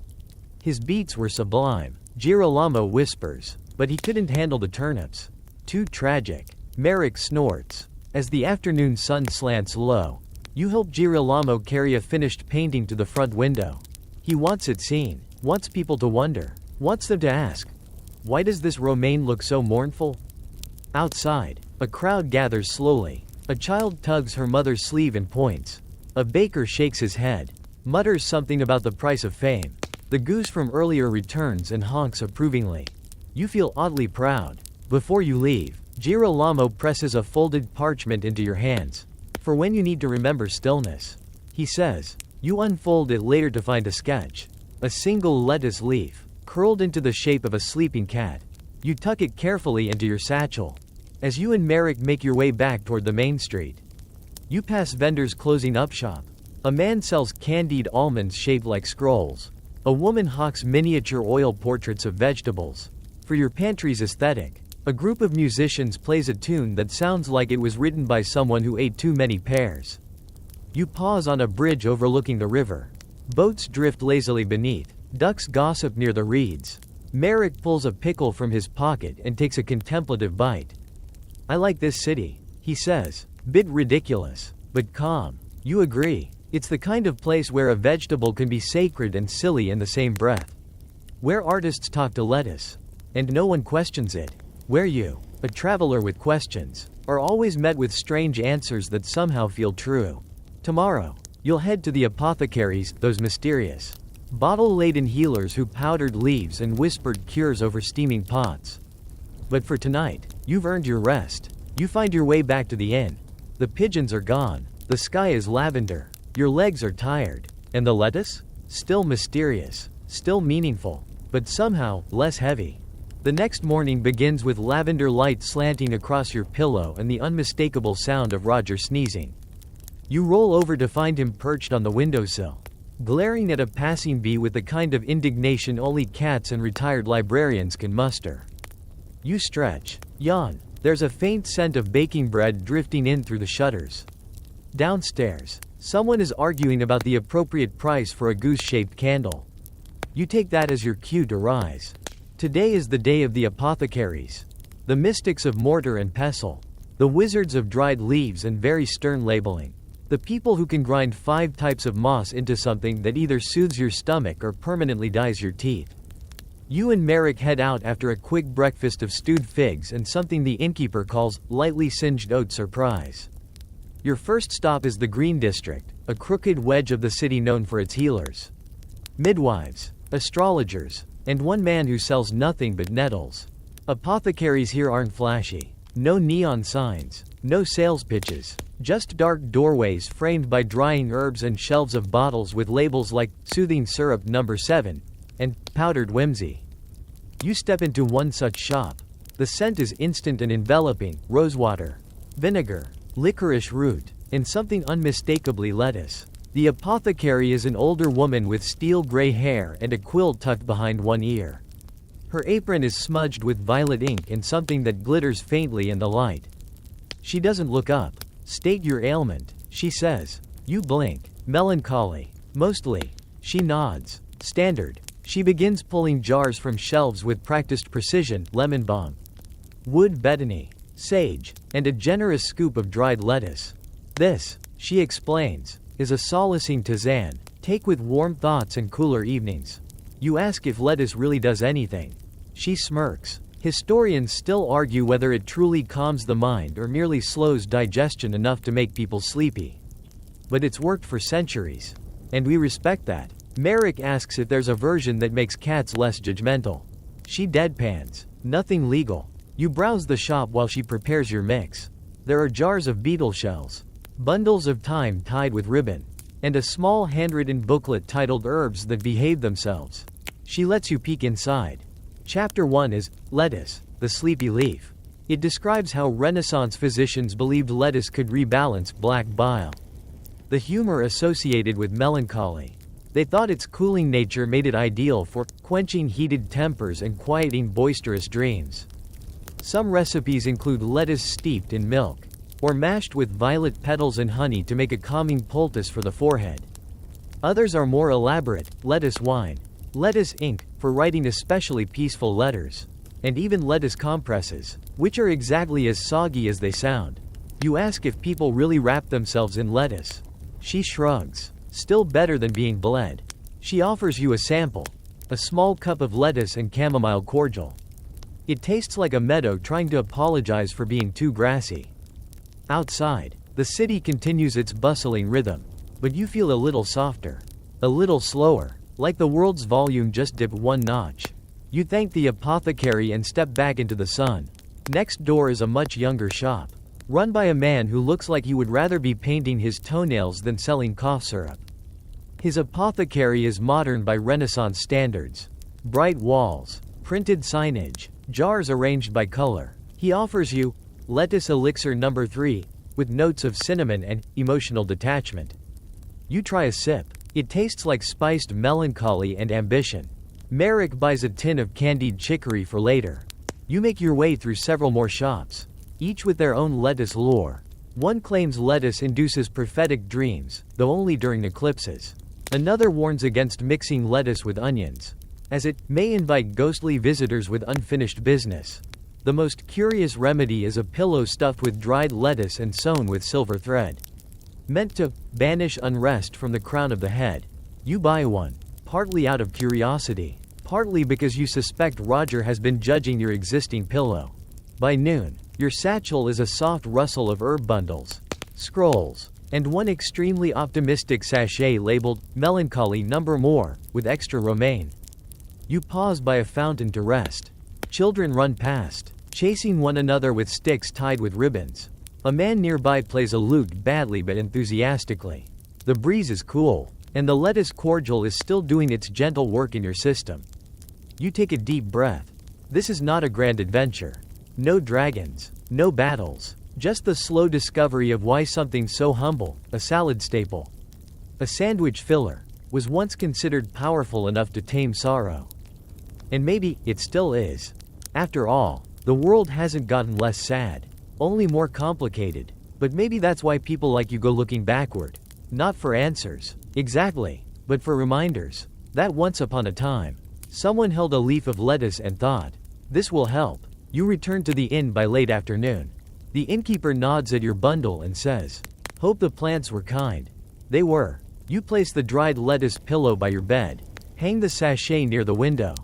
His beats were sublime, Girolamo whispers, but he couldn't handle the turnips. Too tragic. Merrick snorts. As the afternoon sun slants low, you help Girolamo carry a finished painting to the front window. He wants it seen, wants people to wonder, wants them to ask, why does this Romaine look so mournful? Outside, a crowd gathers slowly. A child tugs her mother's sleeve and points. A baker shakes his head, mutters something about the price of fame. The goose from earlier returns and honks approvingly. You feel oddly proud. Before you leave, Girolamo presses a folded parchment into your hands. For when you need to remember stillness. He says. You unfold it later to find a sketch. A single lettuce leaf, curled into the shape of a sleeping cat. You tuck it carefully into your satchel. As you and Merrick make your way back toward the main street, you pass vendors closing up shop. A man sells candied almonds shaped like scrolls. A woman hawks miniature oil portraits of vegetables. For your pantry's aesthetic, a group of musicians plays a tune that sounds like it was written by someone who ate too many pears. You pause on a bridge overlooking the river. Boats drift lazily beneath. Ducks gossip near the reeds. Merrick pulls a pickle from his pocket and takes a contemplative bite. I like this city, he says. Bit ridiculous, but calm. You agree. It's the kind of place where a vegetable can be sacred and silly in the same breath. Where artists talk to lettuce. And no one questions it. Where you, a traveler with questions, are always met with strange answers that somehow feel true. Tomorrow, you'll head to the apothecaries, those mysterious, bottle-laden healers who powdered leaves and whispered cures over steaming pots. But for tonight, you've earned your rest. You find your way back to the inn. The pigeons are gone. The sky is lavender. Your legs are tired. And the lettuce? Still mysterious. Still meaningful. But somehow, less heavy. The next morning begins with lavender light slanting across your pillow and the unmistakable sound of Roger sneezing. You roll over to find him perched on the windowsill, glaring at a passing bee with the kind of indignation only cats and retired librarians can muster. You stretch, yawn. There's a faint scent of baking bread drifting in through the shutters. Downstairs, someone is arguing about the appropriate price for a goose-shaped candle. You take that as your cue to rise. Today is the day of the apothecaries. The mystics of mortar and pestle. The wizards of dried leaves and very stern labeling. The people who can grind 5 types of moss into something that either soothes your stomach or permanently dyes your teeth. You and Merrick head out after a quick breakfast of stewed figs and something the innkeeper calls lightly singed oat surprise. Your first stop is the Green District, a crooked wedge of the city known for its healers, midwives, astrologers, and one man who sells nothing but nettles. Apothecaries here aren't flashy. No neon signs, no sales pitches, just dark doorways framed by drying herbs and shelves of bottles with labels like Soothing Syrup No. 7 and Powdered Whimsy. You step into one such shop. The scent is instant and enveloping: rosewater, vinegar, licorice root, and something unmistakably lettuce. The apothecary is an older woman with steel gray hair and a quill tucked behind one ear. Her apron is smudged with violet ink and something that glitters faintly in the light. She doesn't look up. State your ailment, she says. You blink. Melancholy. Mostly. She nods. Standard. She begins pulling jars from shelves with practiced precision: lemon balm, wood betony, sage, and a generous scoop of dried lettuce. This, she explains, is a solacing tisane. Take with warm thoughts and cooler evenings. You ask if lettuce really does anything. She smirks. Historians still argue whether it truly calms the mind or merely slows digestion enough to make people sleepy. But it's worked for centuries. And we respect that. Merrick asks if there's a version that makes cats less judgmental. She deadpans. Nothing legal. You browse the shop while she prepares your mix. There are jars of beetle shells, bundles of thyme tied with ribbon, and a small handwritten booklet titled Herbs That Behave Themselves. She lets you peek inside. Chapter 1 is Lettuce, the Sleepy Leaf. It describes how Renaissance physicians believed lettuce could rebalance black bile, the humor associated with melancholy. They thought its cooling nature made it ideal for quenching heated tempers and quieting boisterous dreams. Some recipes include lettuce steeped in milk, or mashed with violet petals and honey to make a calming poultice for the forehead. Others are more elaborate: lettuce wine, lettuce ink, for writing especially peaceful letters, and even lettuce compresses, which are exactly as soggy as they sound. You ask if people really wrap themselves in lettuce. She shrugs. Still better than being bled. She offers you a sample, a small cup of lettuce and chamomile cordial. It tastes like a meadow trying to apologize for being too grassy. Outside, the city continues its bustling rhythm. But you feel a little softer. A little slower. Like the world's volume just dipped one notch. You thank the apothecary and step back into the sun. Next door is a much younger shop. Run by a man who looks like he would rather be painting his toenails than selling cough syrup. His apothecary is modern by Renaissance standards. Bright walls, printed signage, jars arranged by color. He offers you lettuce elixir number 3, with notes of cinnamon and emotional detachment. You try a sip. It tastes like spiced melancholy and ambition. Merrick buys a tin of candied chicory for later. You make your way through several more shops, each with their own lettuce lore. One claims lettuce induces prophetic dreams, though only during eclipses. Another warns against mixing lettuce with onions, as it may invite ghostly visitors with unfinished business. The most curious remedy is a pillow stuffed with dried lettuce and sewn with silver thread, meant to banish unrest from the crown of the head. You buy one, partly out of curiosity, partly because you suspect Roger has been judging your existing pillow. By noon, your satchel is a soft rustle of herb bundles, scrolls, and one extremely optimistic sachet labeled Melancholy number more, with extra romaine. You pause by a fountain to rest. Children run past, chasing one another with sticks tied with ribbons. A man nearby plays a lute badly but enthusiastically. The breeze is cool, and the lettuce cordial is still doing its gentle work in your system. You take a deep breath. This is not a grand adventure. No dragons, no battles, just the slow discovery of why something so humble, a salad staple, a sandwich filler, was once considered powerful enough to tame sorrow. And maybe it still is. After all, the world hasn't gotten less sad, only more complicated. But maybe that's why people like you go looking backward. Not for answers, exactly, but for reminders that once upon a time, someone held a leaf of lettuce and thought, this will help. You return to the inn by late afternoon. The innkeeper nods at your bundle and says, hope the plants were kind. They were. You place the dried lettuce pillow by your bed. Hang the sachet near the window.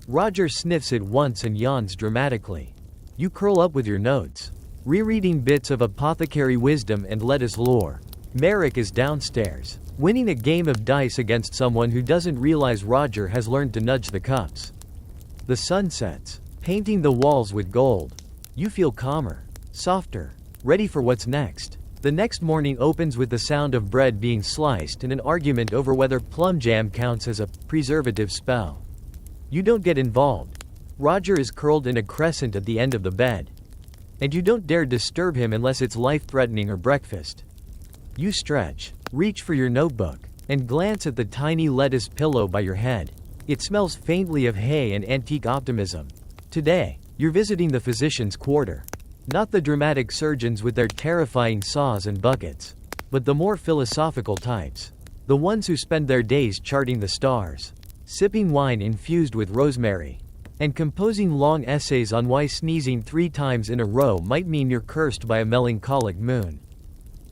Roger sniffs it once and yawns dramatically. You curl up with your notes, rereading bits of apothecary wisdom and lettuce lore. Merrick is downstairs, winning a game of dice against someone who doesn't realize Roger has learned to nudge the cups. The sun sets, painting the walls with gold. You feel calmer, softer, ready for what's next. The next morning opens with the sound of bread being sliced and an argument over whether plum jam counts as a preservative spell. You don't get involved. Roger is curled in a crescent at the end of the bed, and you don't dare disturb him unless it's life-threatening or breakfast. You stretch, reach for your notebook, and glance at the tiny lettuce pillow by your head. It smells faintly of hay and antique optimism. Today, you're visiting the physician's quarter. Not the dramatic surgeons with their terrifying saws and buckets, but the more philosophical types. The ones who spend their days charting the stars, sipping wine infused with rosemary, and composing long essays on why sneezing 3 times in a row might mean you're cursed by a melancholic moon.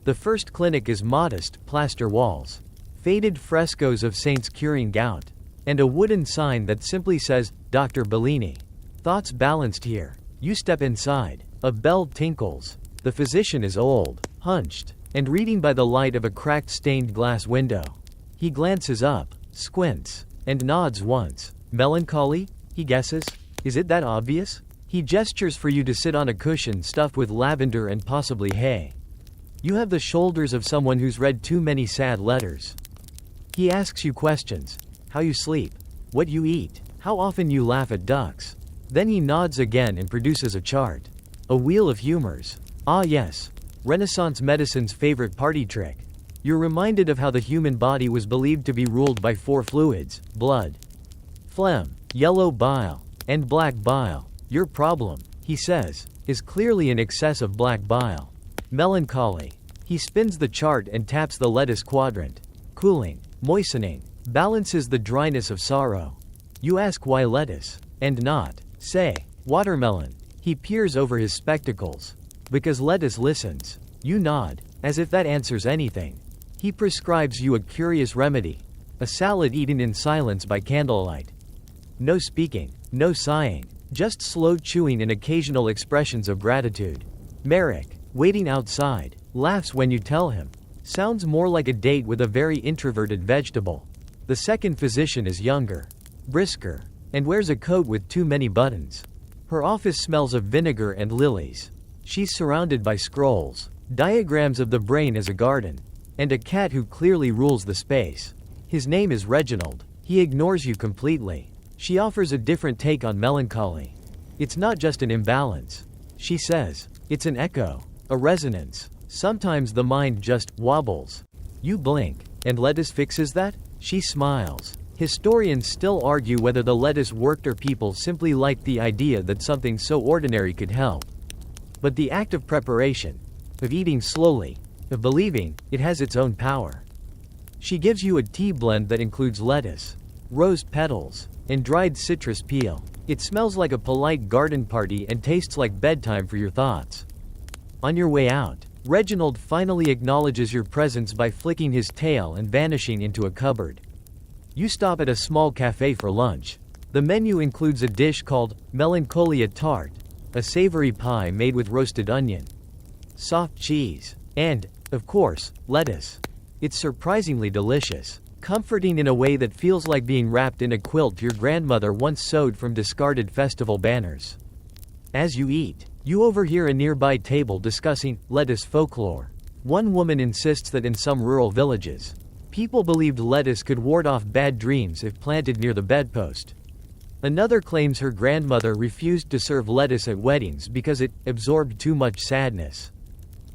The first clinic is modest, plaster walls, faded frescoes of saints curing gout, and a wooden sign that simply says, Dr. Bellini. Thoughts balanced here. You step inside. A bell tinkles. The physician is old, hunched, and reading by the light of a cracked stained glass window. He glances up, squints, and nods once. Melancholy? He guesses. Is it that obvious? He gestures for you to sit on a cushion stuffed with lavender and possibly hay. You have the shoulders of someone who's read too many sad letters. He asks you questions. How you sleep, what you eat, how often you laugh at ducks. Then he nods again and produces a chart. A wheel of humors. Ah yes, Renaissance medicine's favorite party trick. You're reminded of how the human body was believed to be ruled by 4 fluids: blood, phlegm, yellow bile, and black bile. Your problem, he says, is clearly an excess of black bile. Melancholy. He spins the chart and taps the lettuce quadrant. Cooling, moistening, balances the dryness of sorrow. You ask why lettuce, and not, say, watermelon. He peers over his spectacles. Because lettuce listens. You nod, as if that answers anything. He prescribes you a curious remedy. A salad eaten in silence by candlelight. No speaking, no sighing, just slow chewing and occasional expressions of gratitude. Merrick, waiting outside, laughs when you tell him. Sounds more like a date with a very introverted vegetable. The second physician is younger, brisker, and wears a coat with too many buttons. Her office smells of vinegar and lilies. She's surrounded by scrolls, diagrams of the brain as a garden, and a cat who clearly rules the space. His name is Reginald. He ignores you completely. She offers a different take on melancholy. It's not just an imbalance, she says. It's an echo, a resonance. Sometimes the mind just wobbles. You blink, and lettuce fixes that? She smiles. Historians still argue whether the lettuce worked or people simply liked the idea that something so ordinary could help. But the act of preparation, of eating slowly, of believing, it has its own power. She gives you a tea blend that includes lettuce, rose petals, and dried citrus peel. It smells like a polite garden party and tastes like bedtime for your thoughts. On your way out, Reginald finally acknowledges your presence by flicking his tail and vanishing into a cupboard. You stop at a small cafe for lunch. The menu includes a dish called Melancholy tart, a savory pie made with roasted onion, soft cheese, and, of course, lettuce. It's surprisingly delicious, comforting in a way that feels like being wrapped in a quilt your grandmother once sewed from discarded festival banners. As you eat, you overhear a nearby table discussing lettuce folklore. One woman insists that in some rural villages, people believed lettuce could ward off bad dreams if planted near the bedpost. Another claims her grandmother refused to serve lettuce at weddings because it absorbed too much sadness.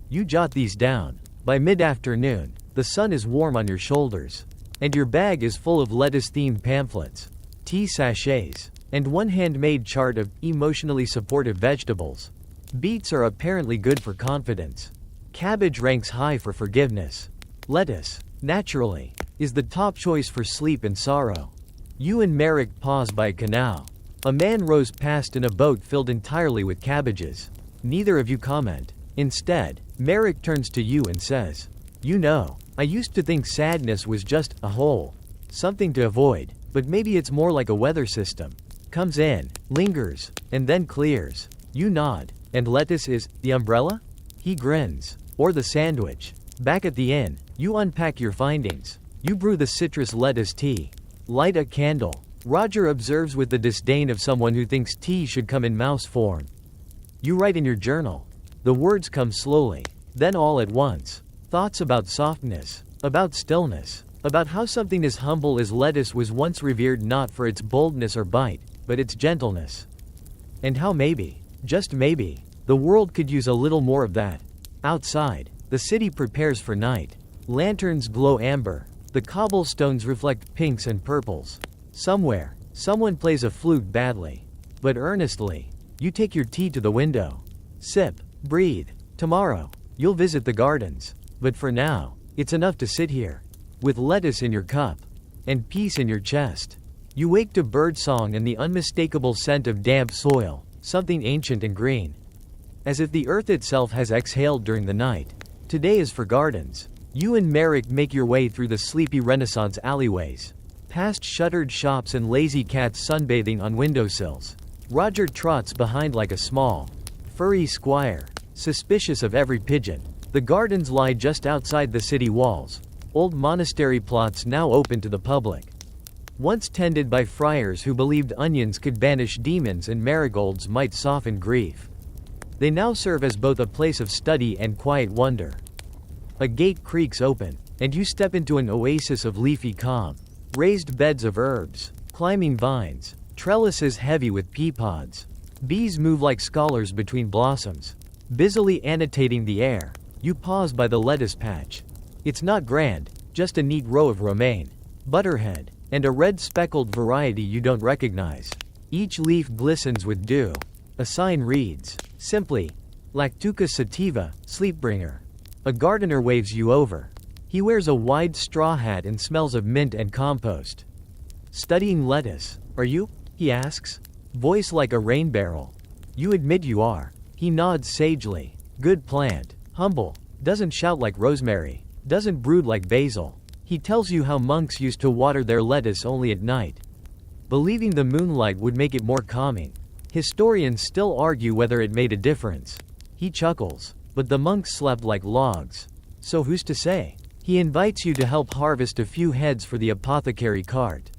You jot these down. By mid-afternoon, the sun is warm on your shoulders, and your bag is full of lettuce-themed pamphlets, tea sachets, and one handmade chart of emotionally supportive vegetables. Beets are apparently good for confidence. Cabbage ranks high for forgiveness. Lettuce, naturally, is the top choice for sleep and sorrow. You and Merrick pause by a canal. A man rows past in a boat filled entirely with cabbages. Neither of you comment. Instead, Merrick turns to you and says, "You know, I used to think sadness was just a hole. Something to avoid, but maybe it's more like a weather system. Comes in, lingers, and then clears." You nod. And lettuce is the umbrella? He grins. Or the sandwich. Back at the inn, you unpack your findings. You brew the citrus lettuce tea. Light a candle. Roger observes with the disdain of someone who thinks tea should come in mouse form. You write in your journal. The words come slowly, then all at once. Thoughts about softness, about stillness, about how something as humble as lettuce was once revered not for its boldness or bite, but its gentleness. And how maybe, just maybe, the world could use a little more of that. Outside, the city prepares for night. Lanterns glow amber. The cobblestones reflect pinks and purples. Somewhere, someone plays a flute badly, but earnestly. You take your tea to the window. Sip, breathe. Tomorrow, you'll visit the gardens. But for now, it's enough to sit here, with lettuce in your cup, and peace in your chest. You wake to birdsong and the unmistakable scent of damp soil, something ancient and green. As if the earth itself has exhaled during the night. Today is for gardens. You and Merrick make your way through the sleepy Renaissance alleyways, past shuttered shops and lazy cats sunbathing on windowsills. Roger trots behind like a small, furry squire, suspicious of every pigeon. The gardens lie just outside the city walls, old monastery plots now open to the public. Once tended by friars who believed onions could banish demons and marigolds might soften grief. They now serve as both a place of study and quiet wonder. A gate creaks open, and you step into an oasis of leafy calm. Raised beds of herbs, climbing vines, trellises heavy with pea pods. Bees move like scholars between blossoms, busily annotating the air. You pause by the lettuce patch. It's not grand, just a neat row of romaine, butterhead, and a red speckled variety you don't recognize. Each leaf glistens with dew. A sign reads, simply, Lactuca sativa, sleepbringer. A gardener waves you over. He wears a wide straw hat and smells of mint and compost. Studying lettuce, are you? He asks. Voice like a rain barrel. You admit you are. He nods sagely. Good plant. Humble. Doesn't shout like rosemary. Doesn't brood like basil. He tells you how monks used to water their lettuce only at night, believing the moonlight would make it more calming. Historians still argue whether it made a difference. He chuckles. But the monks slept like logs. So who's to say? He invites you to help harvest a few heads for the apothecary cart.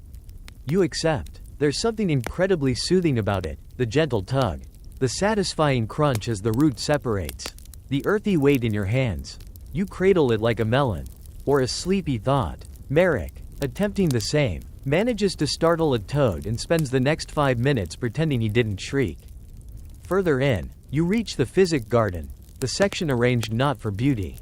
You accept. There's something incredibly soothing about it, the gentle tug. The satisfying crunch as the root separates. The earthy weight in your hands. You cradle it like a melon. Or a sleepy thought. Merrick, attempting the same, manages to startle a toad and spends the next 5 minutes pretending he didn't shriek. Further in, you reach the physic garden, the section arranged not for beauty,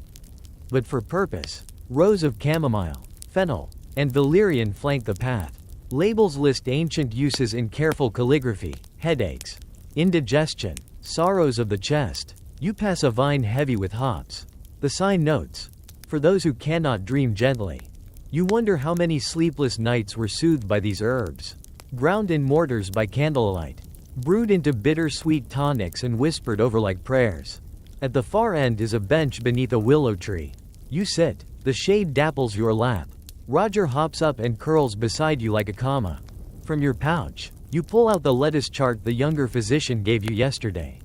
but for purpose. Rows of chamomile, fennel, and valerian flank the path. Labels list ancient uses in careful calligraphy: headaches, indigestion, sorrows of the chest. You pass a vine heavy with hops. The sign notes, for those who cannot dream gently. You wonder how many sleepless nights were soothed by these herbs. Ground in mortars by candlelight. Brewed into bitter-sweet tonics and whispered over like prayers. At the far end is a bench beneath a willow tree. You sit. The shade dapples your lap. Roger hops up and curls beside you like a comma. From your pouch, you pull out the lettuce chart the younger physician gave you yesterday.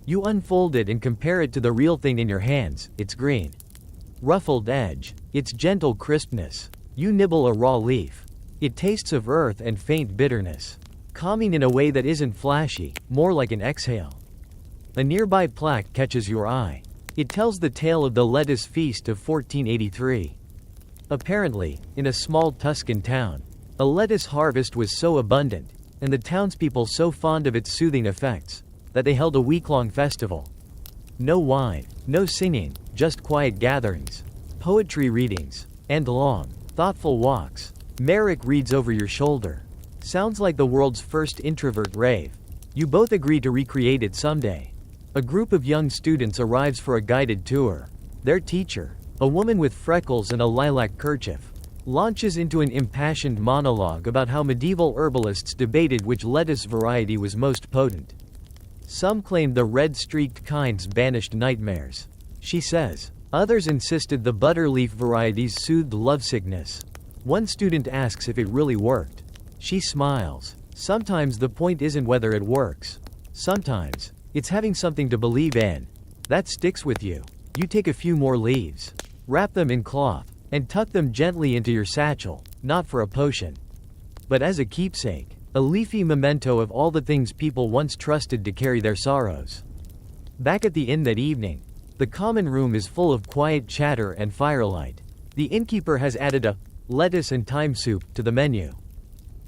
You unfold it and compare it to the real thing in your hands. It's green. Ruffled edge. Its gentle crispness. You nibble a raw leaf. It tastes of earth and faint bitterness. Calming in a way that isn't flashy, more like an exhale. A nearby plaque catches your eye. It tells the tale of the lettuce feast of 1483. Apparently, in a small Tuscan town, a lettuce harvest was so abundant, and the townspeople so fond of its soothing effects, that they held a week-long festival. No wine, no singing, just quiet gatherings, poetry readings, and long, thoughtful walks. Merrick reads over your shoulder. Sounds like the world's first introvert rave. You both agree to recreate it someday. A group of young students arrives for a guided tour. Their teacher, a woman with freckles and a lilac kerchief, launches into an impassioned monologue about how medieval herbalists debated which lettuce variety was most potent. Some claimed the red-streaked kinds banished nightmares, she says. Others insisted the butterleaf varieties soothed lovesickness. One student asks if it really worked. She smiles. Sometimes the point isn't whether it works. Sometimes, it's having something to believe in. That sticks with you. You take a few more leaves, wrap them in cloth, and tuck them gently into your satchel, not for a potion, but as a keepsake, a leafy memento of all the things people once trusted to carry their sorrows. Back at the inn that evening, the common room is full of quiet chatter and firelight. The innkeeper has added a lettuce and thyme soup to the menu.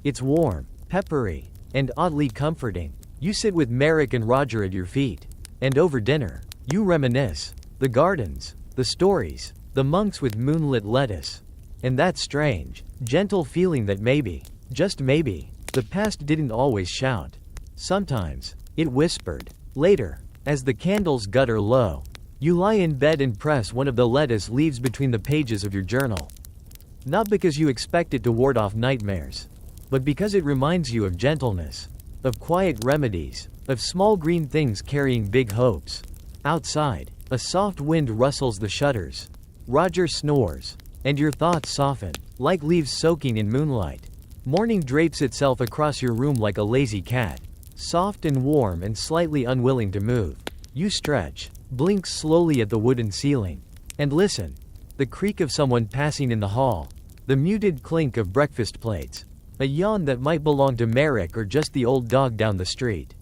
It's warm, peppery, and oddly comforting. You sit with Merrick and Roger at your feet, and over dinner, you reminisce. The gardens, the stories, the monks with moonlit lettuce, and that strange, gentle feeling that maybe, just maybe, the past didn't always shout. Sometimes, it whispered. Later, as the candles gutter low, you lie in bed and press one of the lettuce leaves between the pages of your journal. Not because you expect it to ward off nightmares, but because it reminds you of gentleness, of quiet remedies, of small green things carrying big hopes. Outside, a soft wind rustles the shutters. Roger snores, and your thoughts soften, like leaves soaking in moonlight. Morning drapes itself across your room like a lazy cat, soft and warm and slightly unwilling to move. You stretch, blink slowly at the wooden ceiling, and listen. The creak of someone passing in the hall, the muted clink of breakfast plates, a yawn that might belong to Merrick or just the old dog down the street.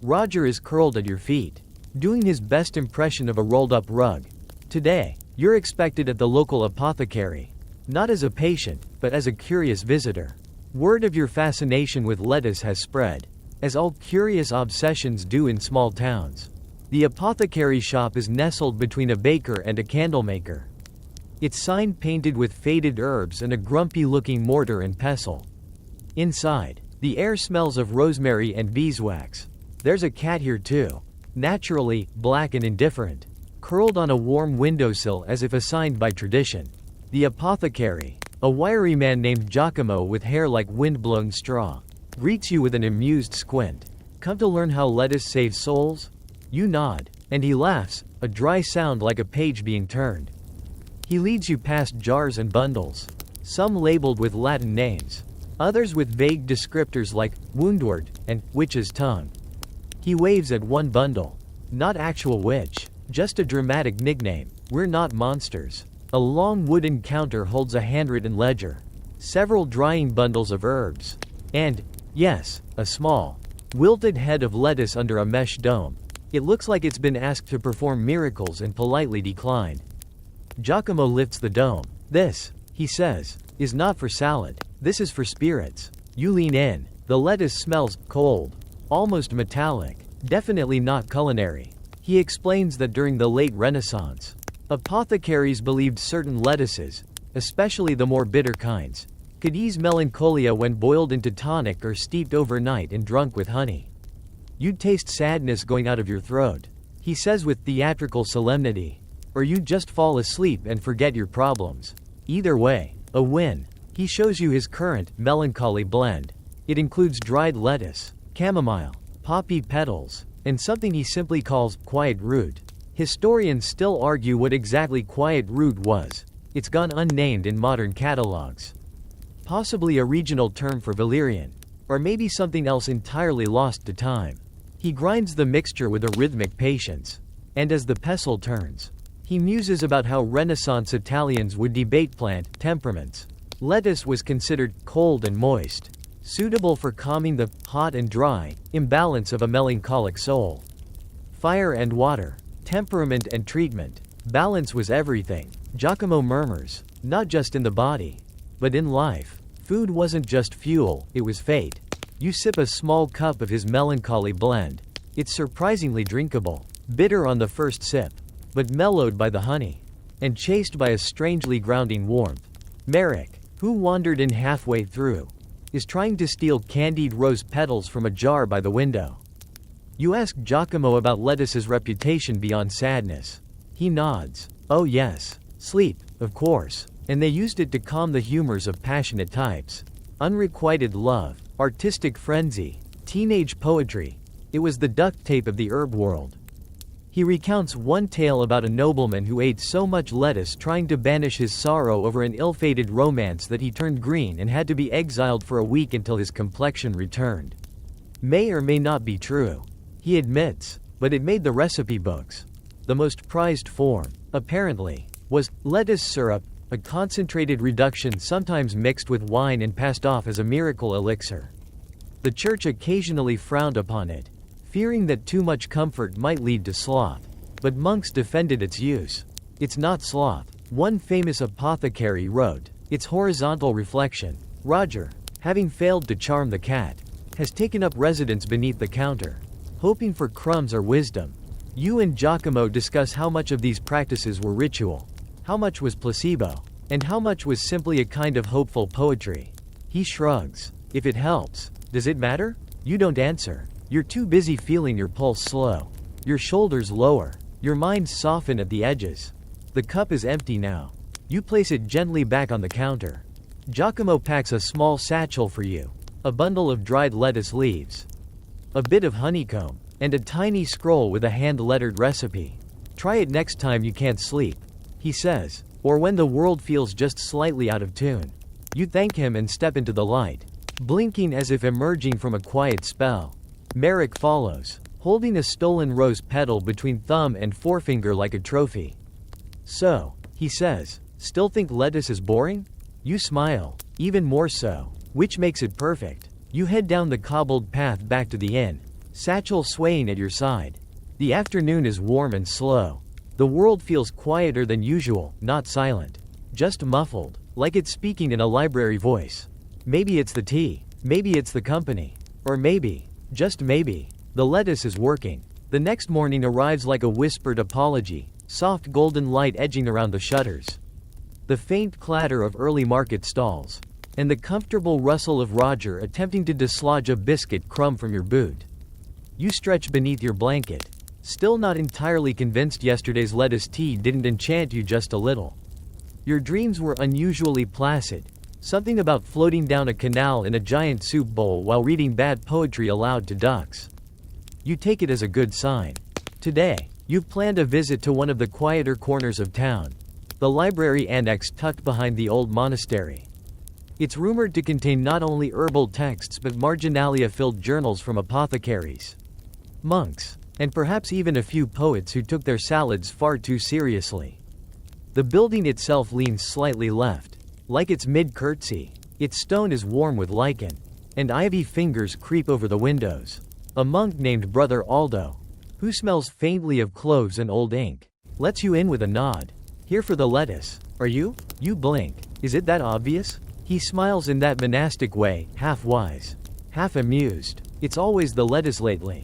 Roger is curled at your feet, doing his best impression of a rolled-up rug. Today, you're expected at the local apothecary, not as a patient, but as a curious visitor. Word of your fascination with lettuce has spread, as all curious obsessions do in small towns. The apothecary shop is nestled between a baker and a candlemaker. Its sign painted with faded herbs and a grumpy-looking mortar and pestle. Inside, the air smells of rosemary and beeswax. There's a cat here too, naturally, black and indifferent, curled on a warm windowsill as if assigned by tradition. The apothecary, a wiry man named Giacomo with hair like wind-blown straw, greets you with an amused squint. Come to learn how lettuce saves souls? You nod, and he laughs, a dry sound like a page being turned. He leads you past jars and bundles, some labeled with Latin names, others with vague descriptors like woundwort and witch's tongue. He waves at one bundle. Not actual witch, Just a dramatic nickname. We're not monsters. A long wooden counter holds a handwritten ledger, several drying bundles of herbs, and, yes, a small, wilted head of lettuce under a mesh dome. It looks like it's been asked to perform miracles and politely declined. Giacomo lifts the dome. This, he says, is not for salad. This is for spirits. You lean in. The lettuce smells cold, almost metallic, definitely not culinary. He explains that during the late Renaissance, apothecaries believed certain lettuces, especially the more bitter kinds, could ease melancholia when boiled into tonic or steeped overnight and drunk with honey. You'd taste sadness going out of your throat, he says with theatrical solemnity, or you'd just fall asleep and forget your problems. Either way, a win. He shows you his current Melancholy blend. It includes dried lettuce, chamomile, poppy petals, and something he simply calls quiet root. Historians still argue what exactly quiet root was. It's gone unnamed in modern catalogs. Possibly a regional term for valerian, or maybe something else entirely lost to time. He grinds the mixture with a rhythmic patience, and as the pestle turns, he muses about how Renaissance Italians would debate plant temperaments. Lettuce was considered cold and moist, suitable for calming the hot and dry imbalance of a melancholic soul. Fire and water, temperament and treatment, balance was everything, Giacomo murmurs, not just in the body, but in life. Food wasn't just fuel, it was fate. You sip a small cup of his Melancholy blend. It's surprisingly drinkable, bitter on the first sip, but mellowed by the honey, and chased by a strangely grounding warmth. Merrick, who wandered in halfway through, is trying to steal candied rose petals from a jar by the window. You ask Giacomo about lettuce's reputation beyond sadness. He nods. Oh yes, sleep, of course, and they used it to calm the humors of passionate types. Unrequited love, artistic frenzy, teenage poetry. It was the duct tape of the herb world. He recounts one tale about a nobleman who ate so much lettuce trying to banish his sorrow over an ill-fated romance that he turned green and had to be exiled for a week until his complexion returned. May or may not be true, he admits, but it made the recipe books. The most prized form, apparently, was lettuce syrup, a concentrated reduction sometimes mixed with wine and passed off as a miracle elixir. The church occasionally frowned upon it, fearing that too much comfort might lead to sloth. But monks defended its use. It's not sloth. One famous apothecary wrote, its horizontal reflection, Roger, having failed to charm the cat, has taken up residence beneath the counter, hoping for crumbs or wisdom. You and Giacomo discuss how much of these practices were ritual, how much was placebo, and how much was simply a kind of hopeful poetry. He shrugs. If it helps, does it matter? You don't answer. You're too busy feeling your pulse slow, your shoulders lower, your mind soften at the edges. The cup is empty now. You place it gently back on the counter. Giacomo packs a small satchel for you, a bundle of dried lettuce leaves, a bit of honeycomb, and a tiny scroll with a hand-lettered recipe. Try it next time you can't sleep, he says, or when the world feels just slightly out of tune. You thank him and step into the light, blinking as if emerging from a quiet spell. Merrick follows, holding a stolen rose petal between thumb and forefinger like a trophy. So, he says, still think lettuce is boring? You smile, even more so, which makes it perfect. You head down the cobbled path back to the inn, satchel swaying at your side. The afternoon is warm and slow. The world feels quieter than usual, not silent, just muffled, like it's speaking in a library voice. Maybe it's the tea, maybe it's the company, or maybe, just maybe, the lettuce is working. The next morning arrives like a whispered apology, soft golden light edging around the shutters, the faint clatter of early market stalls, and the comfortable rustle of Roger attempting to dislodge a biscuit crumb from your boot. You stretch beneath your blanket, still not entirely convinced yesterday's lettuce tea didn't enchant you just a little. Your dreams were unusually placid. Something about floating down a canal in a giant soup bowl while reading bad poetry aloud to ducks. You take it as a good sign. Today, you've planned a visit to one of the quieter corners of town, the library annex tucked behind the old monastery. It's rumored to contain not only herbal texts but marginalia-filled journals from apothecaries, monks, and perhaps even a few poets who took their salads far too seriously. The building itself leans slightly left, like it's mid-curtsy. Its stone is warm with lichen, and ivy fingers creep over the windows. A monk named Brother Aldo, who smells faintly of cloves and old ink, lets you in with a nod. Here for the lettuce. Are you? You blink. Is it that obvious? He smiles in that monastic way, half wise, half amused. It's always the lettuce lately.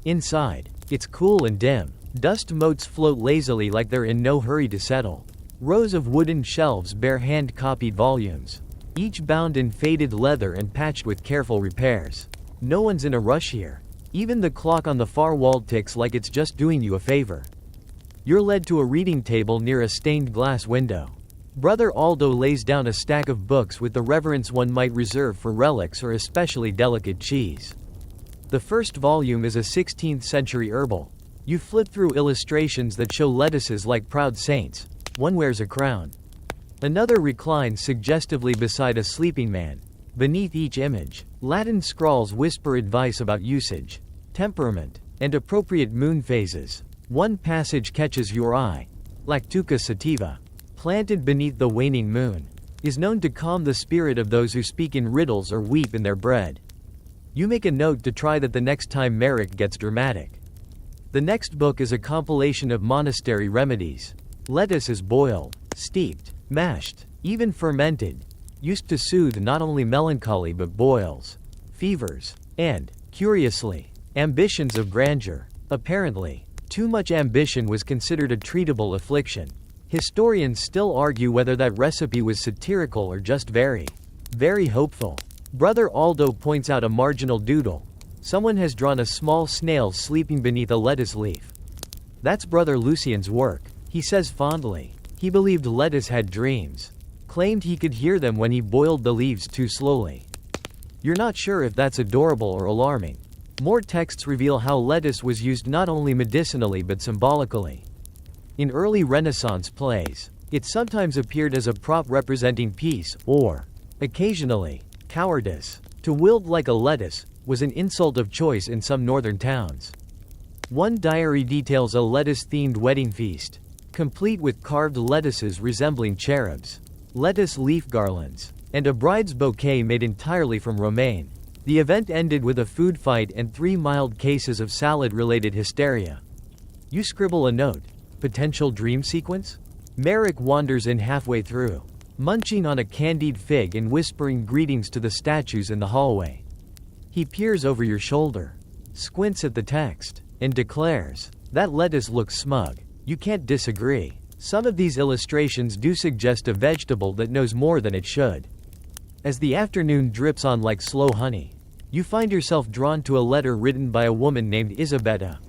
Inside, it's cool and dim. Dust motes float lazily like they're in no hurry to settle. Rows of wooden shelves bear hand-copied volumes, each bound in faded leather and patched with careful repairs. No one's in a rush here. Even the clock on the far wall ticks like it's just doing you a favor. You're led to a reading table near a stained glass window. Brother Aldo lays down a stack of books with the reverence one might reserve for relics or especially delicate cheese. The first volume is a 16th century herbal. You flip through illustrations that show lettuces like proud saints. One wears a crown. Another reclines suggestively beside a sleeping man. Beneath each image, Latin scrawls whisper advice about usage, temperament, and appropriate moon phases. One passage catches your eye. Lactuca sativa, planted beneath the waning moon, is known to calm the spirit of those who speak in riddles or weep in their bread. You make a note to try that the next time Merrick gets dramatic. The next book is a compilation of monastery remedies. Lettuce is boiled, steeped, mashed, even fermented, used to soothe not only melancholy but boils, fevers, and, curiously, ambitions of grandeur. Apparently, too much ambition was considered a treatable affliction. Historians still argue whether that recipe was satirical or just very, very hopeful. Brother Aldo points out a marginal doodle. Someone has drawn a small snail sleeping beneath a lettuce leaf. That's Brother Lucian's work, he says fondly. He believed lettuce had dreams, claimed he could hear them when he boiled the leaves too slowly. You're not sure if that's adorable or alarming. More texts reveal how lettuce was used not only medicinally but symbolically. In early Renaissance plays, it sometimes appeared as a prop representing peace, or, occasionally, cowardice. To wilt like a lettuce was an insult of choice in some northern towns. One diary details a lettuce-themed wedding feast, complete with carved lettuces resembling cherubs, lettuce leaf garlands, and a bride's bouquet made entirely from romaine. The event ended with a food fight and 3 mild cases of salad-related hysteria. You scribble a note. Potential dream sequence? Merrick wanders in halfway through, munching on a candied fig and whispering greetings to the statues in the hallway. He peers over your shoulder, squints at the text, and declares, "That lettuce looks smug." You can't disagree. Some of these illustrations do suggest a vegetable that knows more than it should. As the afternoon drips on like slow honey, you find yourself drawn to a letter written by a woman named Isabetta,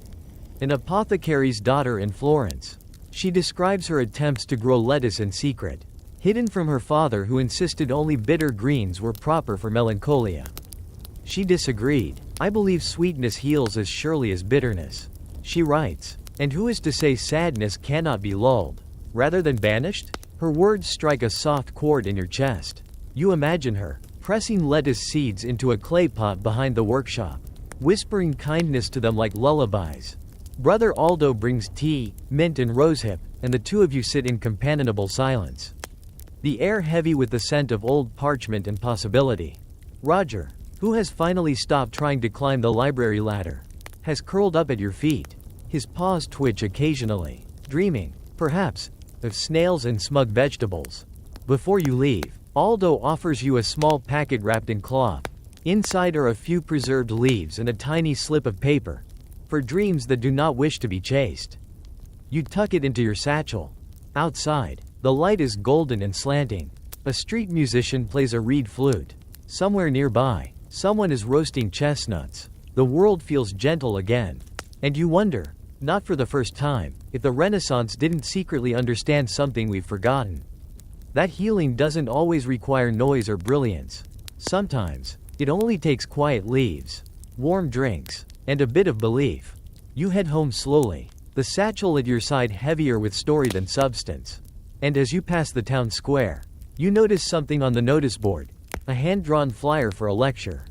an apothecary's daughter in Florence. She describes her attempts to grow lettuce in secret, hidden from her father who insisted only bitter greens were proper for melancholia. She disagreed. "I believe sweetness heals as surely as bitterness," she writes. "And who is to say sadness cannot be lulled, rather than banished?" Her words strike a soft chord in your chest. You imagine her, pressing lettuce seeds into a clay pot behind the workshop, whispering kindness to them like lullabies. Brother Aldo brings tea, mint and rosehip, and the two of you sit in companionable silence, the air heavy with the scent of old parchment and possibility. Roger, who has finally stopped trying to climb the library ladder, has curled up at your feet. His paws twitch occasionally, dreaming, perhaps, of snails and smug vegetables. Before you leave, Aldo offers you a small packet wrapped in cloth. Inside are a few preserved leaves and a tiny slip of paper, for dreams that do not wish to be chased. You tuck it into your satchel. Outside, the light is golden and slanting. A street musician plays a reed flute. Somewhere nearby, someone is roasting chestnuts. The world feels gentle again. And you wonder, not for the first time, if the Renaissance didn't secretly understand something we've forgotten. That healing doesn't always require noise or brilliance. Sometimes, it only takes quiet leaves, warm drinks, and a bit of belief. You head home slowly, the satchel at your side heavier with story than substance. And as you pass the town square, you notice something on the notice board, a hand-drawn flyer for a lecture.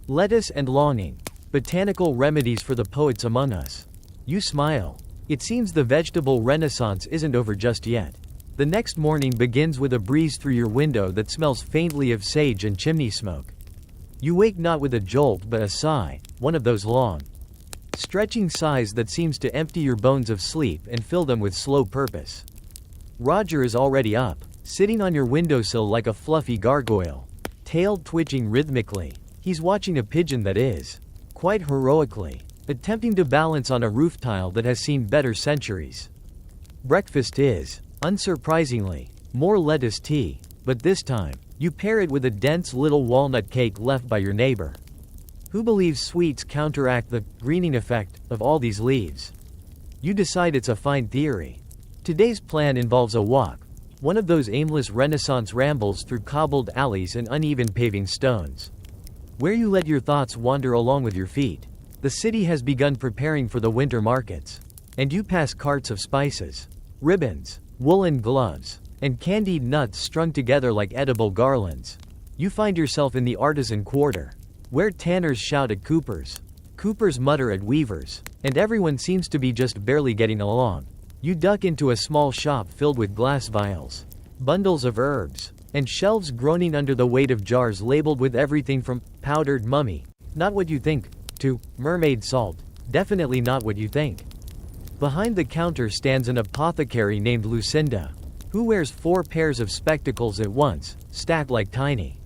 Lettuce and longing, botanical remedies for the poets among us. You smile. It seems the vegetable renaissance isn't over just yet. The next morning begins with a breeze through your window that smells faintly of sage and chimney smoke. You wake not with a jolt but a sigh, one of those long, stretching sighs that seems to empty your bones of sleep and fill them with slow purpose. Roger is already up, sitting on your windowsill like a fluffy gargoyle, tail twitching rhythmically. He's watching a pigeon that is, quite heroically, attempting to balance on a roof tile that has seen better centuries. Breakfast is, unsurprisingly, more lettuce tea, but this time, you pair it with a dense little walnut cake left by your neighbor, who believes sweets counteract the greening effect of all these leaves. You decide it's a fine theory. Today's plan involves a walk, one of those aimless Renaissance rambles through cobbled alleys and uneven paving stones, where you let your thoughts wander along with your feet. The city has begun preparing for the winter markets, and you pass carts of spices, ribbons, woolen gloves, and candied nuts strung together like edible garlands. You find yourself in the artisan quarter, where tanners shout at coopers, coopers mutter at weavers, and everyone seems to be just barely getting along. You duck into a small shop filled with glass vials, bundles of herbs, and shelves groaning under the weight of jars labeled with everything from powdered mummy, not what you think, to mermaid salt, definitely not what you think. Behind the counter stands an apothecary named Lucinda, who wears 4 pairs of spectacles at once, stacked like tiny,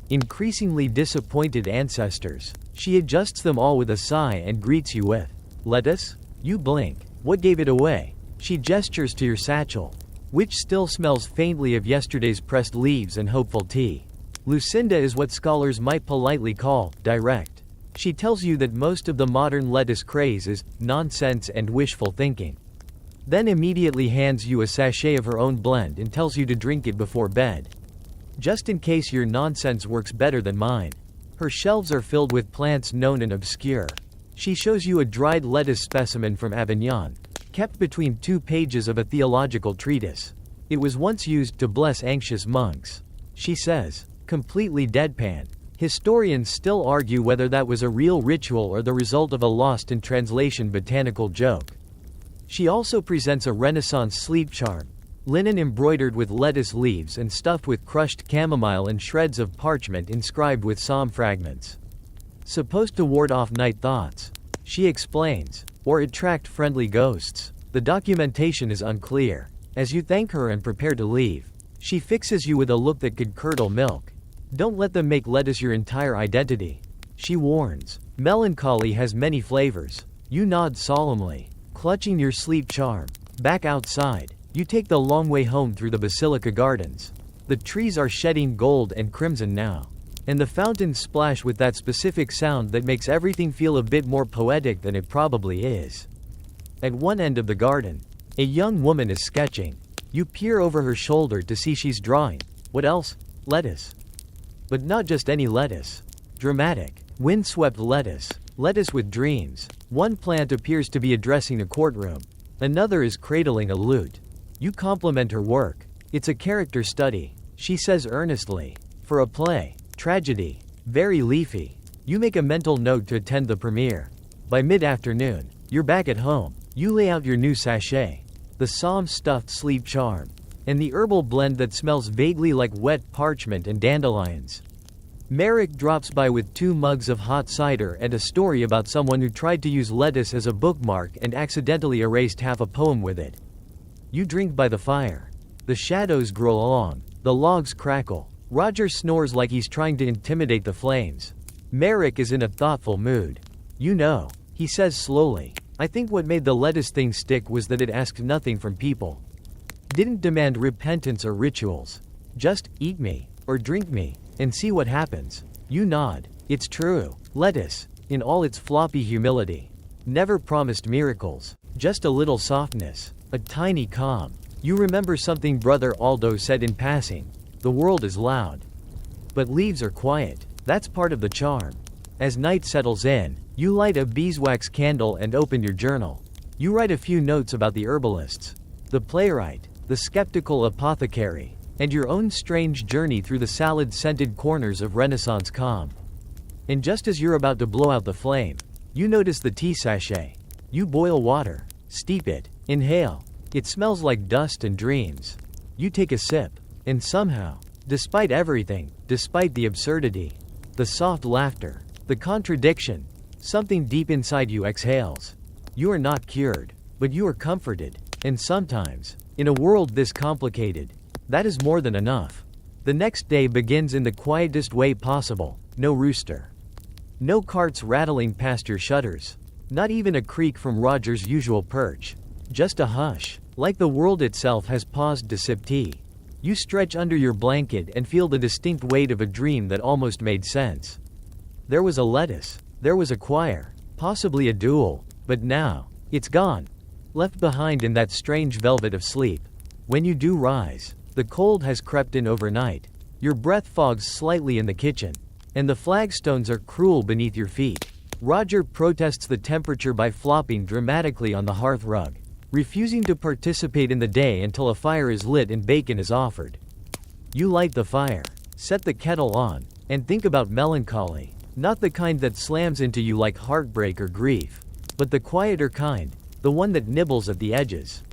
increasingly disappointed ancestors. She adjusts them all with a sigh and greets you with, "Lettuce?" You blink. What gave it away? She gestures to your satchel, which still smells faintly of yesterday's pressed leaves and hopeful tea. Lucinda is what scholars might politely call direct. She tells you that most of the modern lettuce craze is nonsense and wishful thinking, then immediately hands you a sachet of her own blend and tells you to drink it before bed, just in case your nonsense works better than mine. Her shelves are filled with plants known and obscure. She shows you a dried lettuce specimen from Avignon, kept between 2 pages of a theological treatise. It was once used to bless anxious monks, she says, completely deadpan. Historians still argue whether that was a real ritual or the result of a lost in translation botanical joke. She also presents a Renaissance sleep charm, linen embroidered with lettuce leaves and stuffed with crushed chamomile and shreds of parchment inscribed with psalm fragments. Supposed to ward off night thoughts, she explains, or attract friendly ghosts. The documentation is unclear. As you thank her and prepare to leave, she fixes you with a look that could curdle milk. Don't let them make lettuce your entire identity, she warns. Melancholy has many flavors. You nod solemnly, clutching your sleep charm. Back outside, you take the long way home through the Basilica Gardens. The trees are shedding gold and crimson now, and the fountains splash with that specific sound that makes everything feel a bit more poetic than it probably is. At one end of the garden, a young woman is sketching. You peer over her shoulder to see she's drawing. What else? Lettuce. But not just any lettuce. Dramatic, windswept lettuce. Lettuce with dreams. One plant appears to be addressing a courtroom. Another is cradling a lute. You compliment her work. It's a character study, she says earnestly. For a play. Tragedy. Very leafy. You make a mental note to attend the premiere. By mid-afternoon, you're back at home. You lay out your new sachet, the psalm-stuffed sleep charm, and the herbal blend that smells vaguely like wet parchment and dandelions. Merrick drops by with 2 mugs of hot cider and a story about someone who tried to use lettuce as a bookmark and accidentally erased half a poem with it. You drink by the fire. The shadows grow long. The logs crackle. Roger snores like he's trying to intimidate the flames. Merrick is in a thoughtful mood. You know, he says slowly, I think what made the lettuce thing stick was that it asked nothing from people. Didn't demand repentance or rituals. Just eat me, or drink me, and see what happens. You nod. It's true. Lettuce, in all its floppy humility, never promised miracles. Just a little softness. A tiny calm. You remember something Brother Aldo said in passing. The world is loud, but leaves are quiet. That's part of the charm. As night settles in, you light a beeswax candle and open your journal. You write a few notes about the herbalists, the playwright, the skeptical apothecary, and your own strange journey through the salad-scented corners of Renaissance calm. And just as you're about to blow out the flame, you notice the tea sachet. You boil water. Steep it. Inhale. It smells like dust and dreams. You take a sip. And somehow, despite everything, despite the absurdity, the soft laughter, the contradiction, something deep inside you exhales. You are not cured, but you are comforted. And sometimes, in a world this complicated, that is more than enough. The next day begins in the quietest way possible. No rooster. No carts rattling past your shutters. Not even a creak from Roger's usual perch. Just a hush, like the world itself has paused to sip tea. You stretch under your blanket and feel the distinct weight of a dream that almost made sense. There was a lettuce. There was a choir. Possibly a duel. But now, it's gone. Left behind in that strange velvet of sleep. When you do rise, the cold has crept in overnight. Your breath fogs slightly in the kitchen. And the flagstones are cruel beneath your feet. Roger protests the temperature by flopping dramatically on the hearth rug, refusing to participate in the day until a fire is lit and bacon is offered. You light the fire, set the kettle on, and think about melancholy. Not the kind that slams into you like heartbreak or grief, but the quieter kind, the one that nibbles at the edges.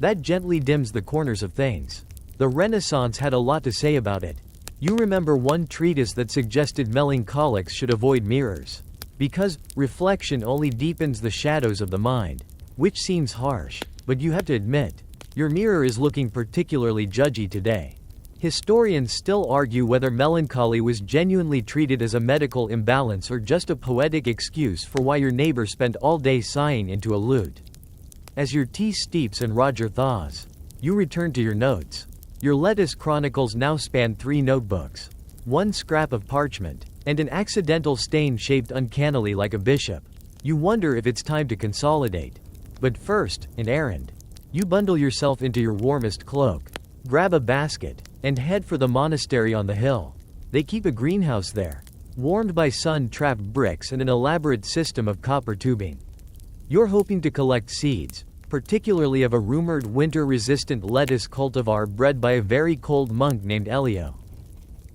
That gently dims the corners of things. The Renaissance had a lot to say about it. You remember one treatise that suggested melancholics should avoid mirrors, because reflection only deepens the shadows of the mind, which seems harsh, but you have to admit, your mirror is looking particularly judgy today. Historians still argue whether melancholy was genuinely treated as a medical imbalance or just a poetic excuse for why your neighbor spent all day sighing into a lute. As your tea steeps and Roger thaws, you return to your notes. Your lettuce chronicles now span 3 notebooks, 1 scrap of parchment, and an accidental stain shaped uncannily like a bishop. You wonder if it's time to consolidate. But first, an errand. You bundle yourself into your warmest cloak, grab a basket, and head for the monastery on the hill. They keep a greenhouse there, warmed by sun-trapped bricks and an elaborate system of copper tubing. You're hoping to collect seeds, particularly of a rumored winter-resistant lettuce cultivar bred by a very cold monk named Elio.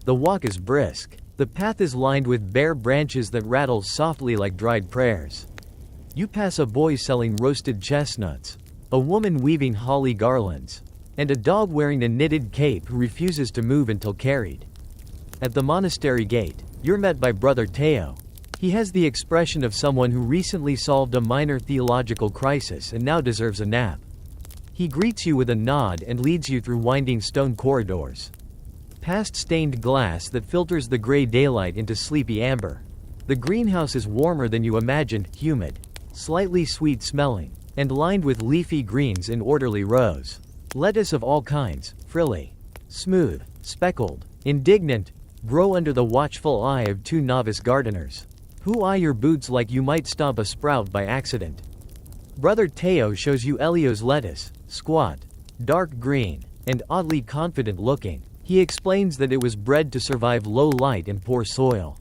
The walk is brisk. The path is lined with bare branches that rattle softly like dried prayers. You pass a boy selling roasted chestnuts, a woman weaving holly garlands, and a dog wearing a knitted cape who refuses to move until carried. At the monastery gate, you're met by Brother Teo. He has the expression of someone who recently solved a minor theological crisis and now deserves a nap. He greets you with a nod and leads you through winding stone corridors, past stained glass that filters the gray daylight into sleepy amber. The greenhouse is warmer than you imagined, humid, slightly sweet-smelling, and lined with leafy greens in orderly rows. Lettuce of all kinds, frilly, smooth, speckled, indignant, grow under the watchful eye of 2 novice gardeners, who eye your boots like you might stomp a sprout by accident. Brother Teo shows you Elio's lettuce, squat, dark green, and oddly confident looking. He explains that it was bred to survive low light and poor soil.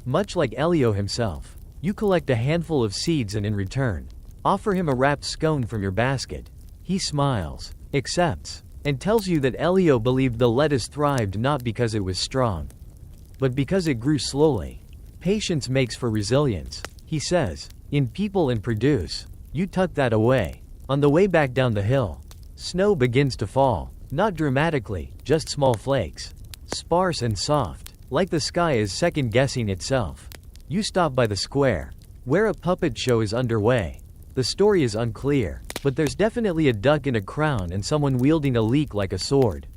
Much like Elio himself, you collect a handful of seeds and in return, offer him a wrapped scone from your basket. He smiles, accepts, and tells you that Elio believed the lettuce thrived not because it was strong, but because it grew slowly. Patience makes for resilience, he says, in people and produce. You tuck that away. On the way back down the hill, snow begins to fall, not dramatically, just small flakes, sparse and soft, like the sky is second-guessing itself. You stop by the square, where a puppet show is underway. The story is unclear, but there's definitely a duck in a crown and someone wielding a leek like a sword.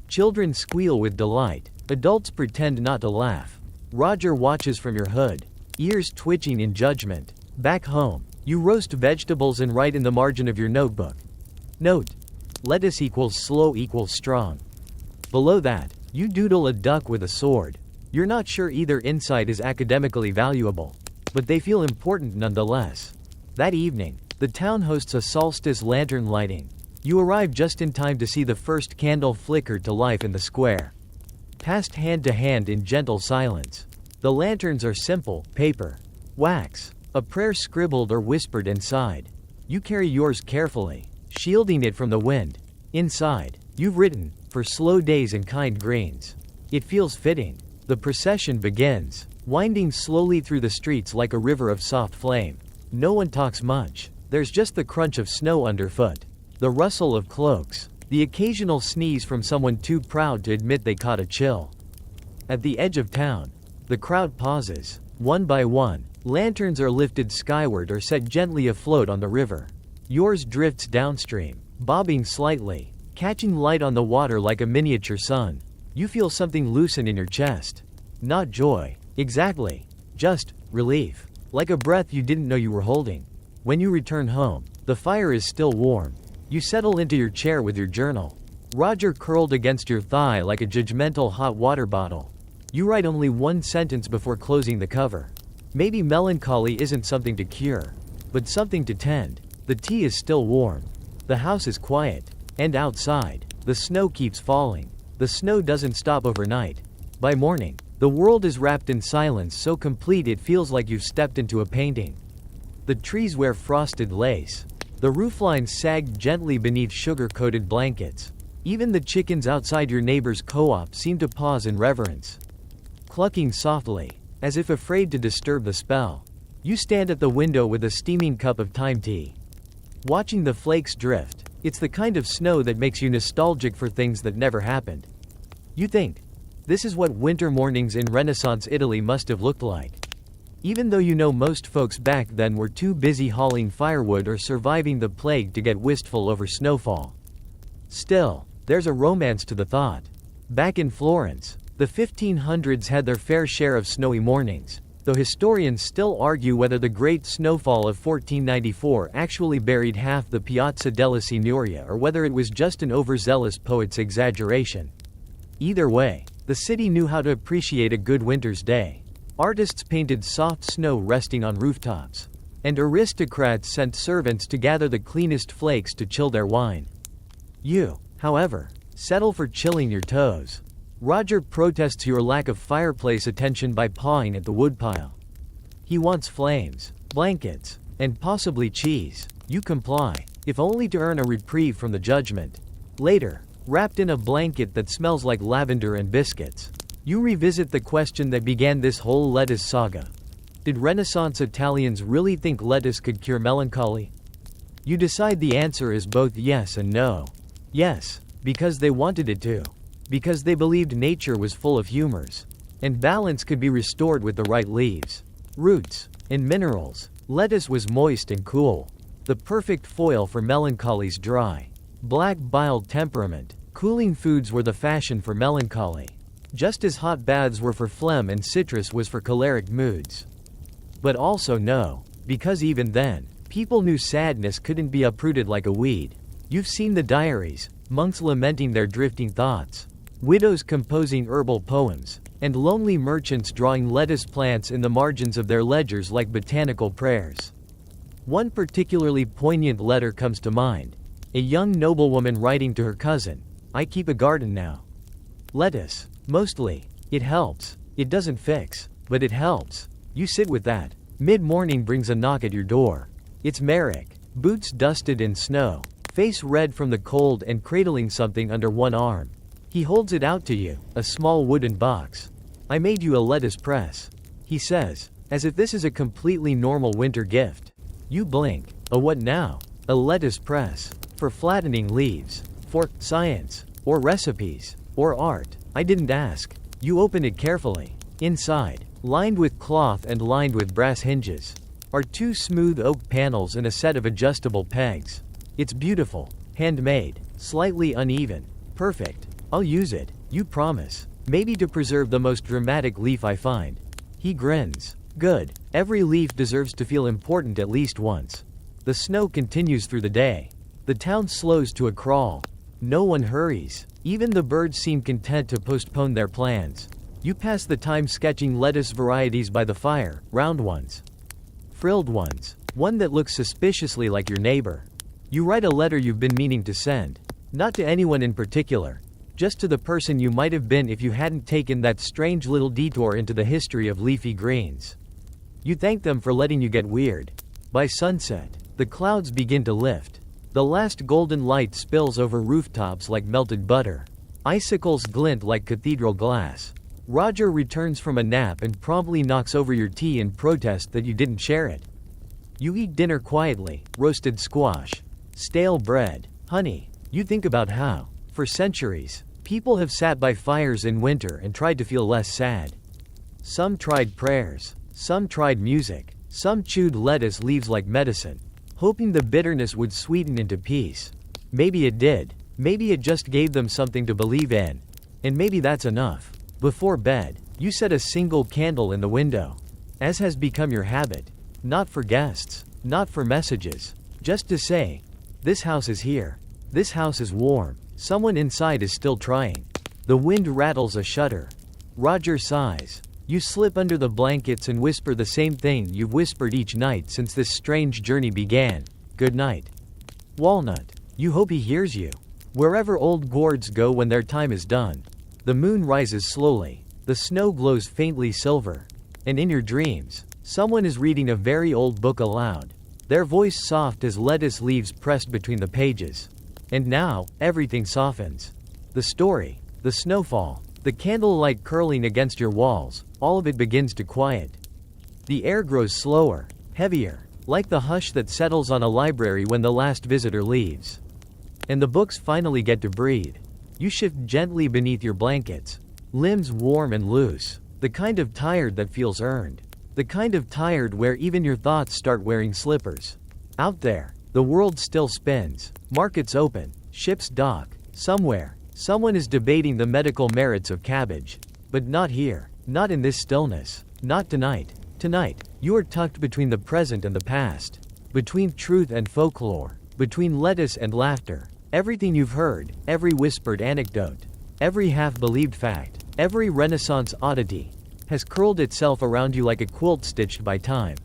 Children squeal with delight. Adults pretend not to laugh. Roger watches from your hood, ears twitching in judgment. Back home, you roast vegetables and write in the margin of your notebook. Note: lettuce equals slow equals strong. Below that, you doodle a duck with a sword. You're not sure either insight is academically valuable, but they feel important nonetheless. That evening, the town hosts a solstice lantern lighting. You arrive just in time to see the first candle flicker to life in the square. Passed hand to hand in gentle silence. The lanterns are simple, paper, wax, a prayer scribbled or whispered inside. You carry yours carefully, shielding it from the wind. Inside, you've written, "For slow days and kind greens." It feels fitting. The procession begins, winding slowly through the streets like a river of soft flame. No one talks much. There's just the crunch of snow underfoot, the rustle of cloaks, the occasional sneeze from someone too proud to admit they caught a chill. At the edge of town, the crowd pauses. One by one, lanterns are lifted skyward or set gently afloat on the river. Yours drifts downstream, bobbing slightly, catching light on the water like a miniature sun. You feel something loosen in your chest. Not joy, exactly. Just relief. Like a breath you didn't know you were holding. When you return home, the fire is still warm. You settle into your chair with your journal. Roger curled against your thigh like a judgmental hot water bottle. You write only one sentence before closing the cover. Maybe melancholy isn't something to cure, but something to tend. The tea is still warm. The house is quiet. And outside, the snow keeps falling. The snow doesn't stop overnight. By morning, the world is wrapped in silence so complete it feels like you've stepped into a painting. The trees wear frosted lace. The rooflines sag gently beneath sugar-coated blankets. Even the chickens outside your neighbor's co-op seem to pause in reverence. Clucking softly, as if afraid to disturb the spell. You stand at the window with a steaming cup of time tea. Watching the flakes drift, it's the kind of snow that makes you nostalgic for things that never happened. You think, this is what winter mornings in Renaissance Italy must have looked like. Even though you know most folks back then were too busy hauling firewood or surviving the plague to get wistful over snowfall. Still, there's a romance to the thought. Back in Florence, the 1500s had their fair share of snowy mornings, though historians still argue whether the Great Snowfall of 1494 actually buried half the Piazza della Signoria or whether it was just an overzealous poet's exaggeration. Either way, the city knew how to appreciate a good winter's day. Artists painted soft snow resting on rooftops, and aristocrats sent servants to gather the cleanest flakes to chill their wine. You, however, settle for chilling your toes. Roger protests your lack of fireplace attention by pawing at the woodpile. He wants flames, blankets, and possibly cheese. You comply, if only to earn a reprieve from the judgment. Later, wrapped in a blanket that smells like lavender and biscuits, you revisit the question that began this whole lettuce saga. Did Renaissance Italians really think lettuce could cure melancholy? You decide the answer is both yes and no. Yes, because they wanted it to. Because they believed nature was full of humors, and balance could be restored with the right leaves, roots, and minerals. Lettuce was moist and cool, the perfect foil for melancholy's dry, black-biled temperament. Cooling foods were the fashion for melancholy, just as hot baths were for phlegm and citrus was for choleric moods. But also no, because even then, people knew sadness couldn't be uprooted like a weed. You've seen the diaries, monks lamenting their drifting thoughts, widows composing herbal poems, and lonely merchants drawing lettuce plants in the margins of their ledgers like botanical prayers. One particularly poignant letter comes to mind. A young noblewoman writing to her cousin, "I keep a garden now. Lettuce. Mostly. It helps. It doesn't fix, but it helps." You sit with that. Mid-morning brings a knock at your door. It's Merrick, boots dusted in snow, face red from the cold and cradling something under one arm. He holds it out to you, a small wooden box. "I made you a lettuce press," he says, as if this is a completely normal winter gift. You blink. A what now? A lettuce press. For flattening leaves. For science. Or recipes. Or art. I didn't ask. You open it carefully. Inside, lined with cloth and lined with brass hinges, are two smooth oak panels and a set of adjustable pegs. It's beautiful. Handmade. Slightly uneven. Perfect. I'll use it. You promise. Maybe to preserve the most dramatic leaf I find. He grins. Good. Every leaf deserves to feel important at least once. The snow continues through the day. The town slows to a crawl. No one hurries. Even the birds seem content to postpone their plans. You pass the time sketching lettuce varieties by the fire, round ones, frilled ones, one that looks suspiciously like your neighbor. You write a letter you've been meaning to send. Not to anyone in particular, just to the person you might have been if you hadn't taken that strange little detour into the history of leafy greens. You thank them for letting you get weird. By sunset, the clouds begin to lift. The last golden light spills over rooftops like melted butter. Icicles glint like cathedral glass. Roger returns from a nap and promptly knocks over your tea in protest that you didn't share it. You eat dinner quietly, roasted squash, stale bread, honey. You think about how, for centuries, people have sat by fires in winter and tried to feel less sad. Some tried prayers, some tried music, some chewed lettuce leaves like medicine, hoping the bitterness would sweeten into peace. Maybe it did. Maybe it just gave them something to believe in. And maybe that's enough. Before bed, you set a single candle in the window, as has become your habit. Not for guests, not for messages, just to say, this house is here. This house is warm. Someone inside is still trying. The wind rattles a shutter. Roger sighs. You slip under the blankets and whisper the same thing you've whispered each night since this strange journey began. Good night. Walnut. You hope he hears you. Wherever old gourds go when their time is done. The moon rises slowly. The snow glows faintly silver. And in your dreams, someone is reading a very old book aloud. Their voice soft as lettuce leaves pressed between the pages. And now, everything softens. The story, the snowfall, the candlelight curling against your walls, all of it begins to quiet. The air grows slower, heavier, like the hush that settles on a library when the last visitor leaves. And the books finally get to breathe. You shift gently beneath your blankets, limbs warm and loose, the kind of tired that feels earned. The kind of tired where even your thoughts start wearing slippers. Out there, the world still spins, markets open, ships dock. Somewhere, someone is debating the medical merits of cabbage. But not here, not in this stillness, not tonight. Tonight, you are tucked between the present and the past, between truth and folklore, between lettuce and laughter. Everything you've heard, every whispered anecdote, every half-believed fact, every Renaissance oddity, has curled itself around you like a quilt stitched by time.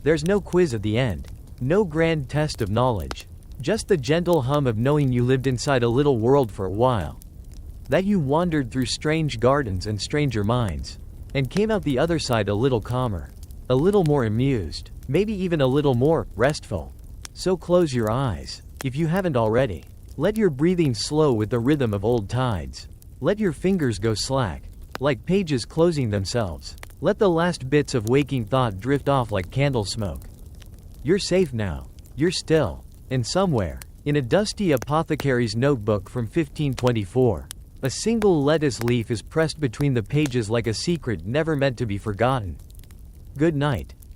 There's no quiz at the end, no grand test of knowledge, just the gentle hum of knowing you lived inside a little world for a while. That you wandered through strange gardens and stranger minds, and came out the other side a little calmer, a little more amused, maybe even a little more restful. So close your eyes, if you haven't already. Let your breathing slow with the rhythm of old tides. Let your fingers go slack, like pages closing themselves. Let the last bits of waking thought drift off like candle smoke. You're safe now. You're still. And somewhere, in a dusty apothecary's notebook from 1524, a single lettuce leaf is pressed between the pages like a secret never meant to be forgotten. Good night.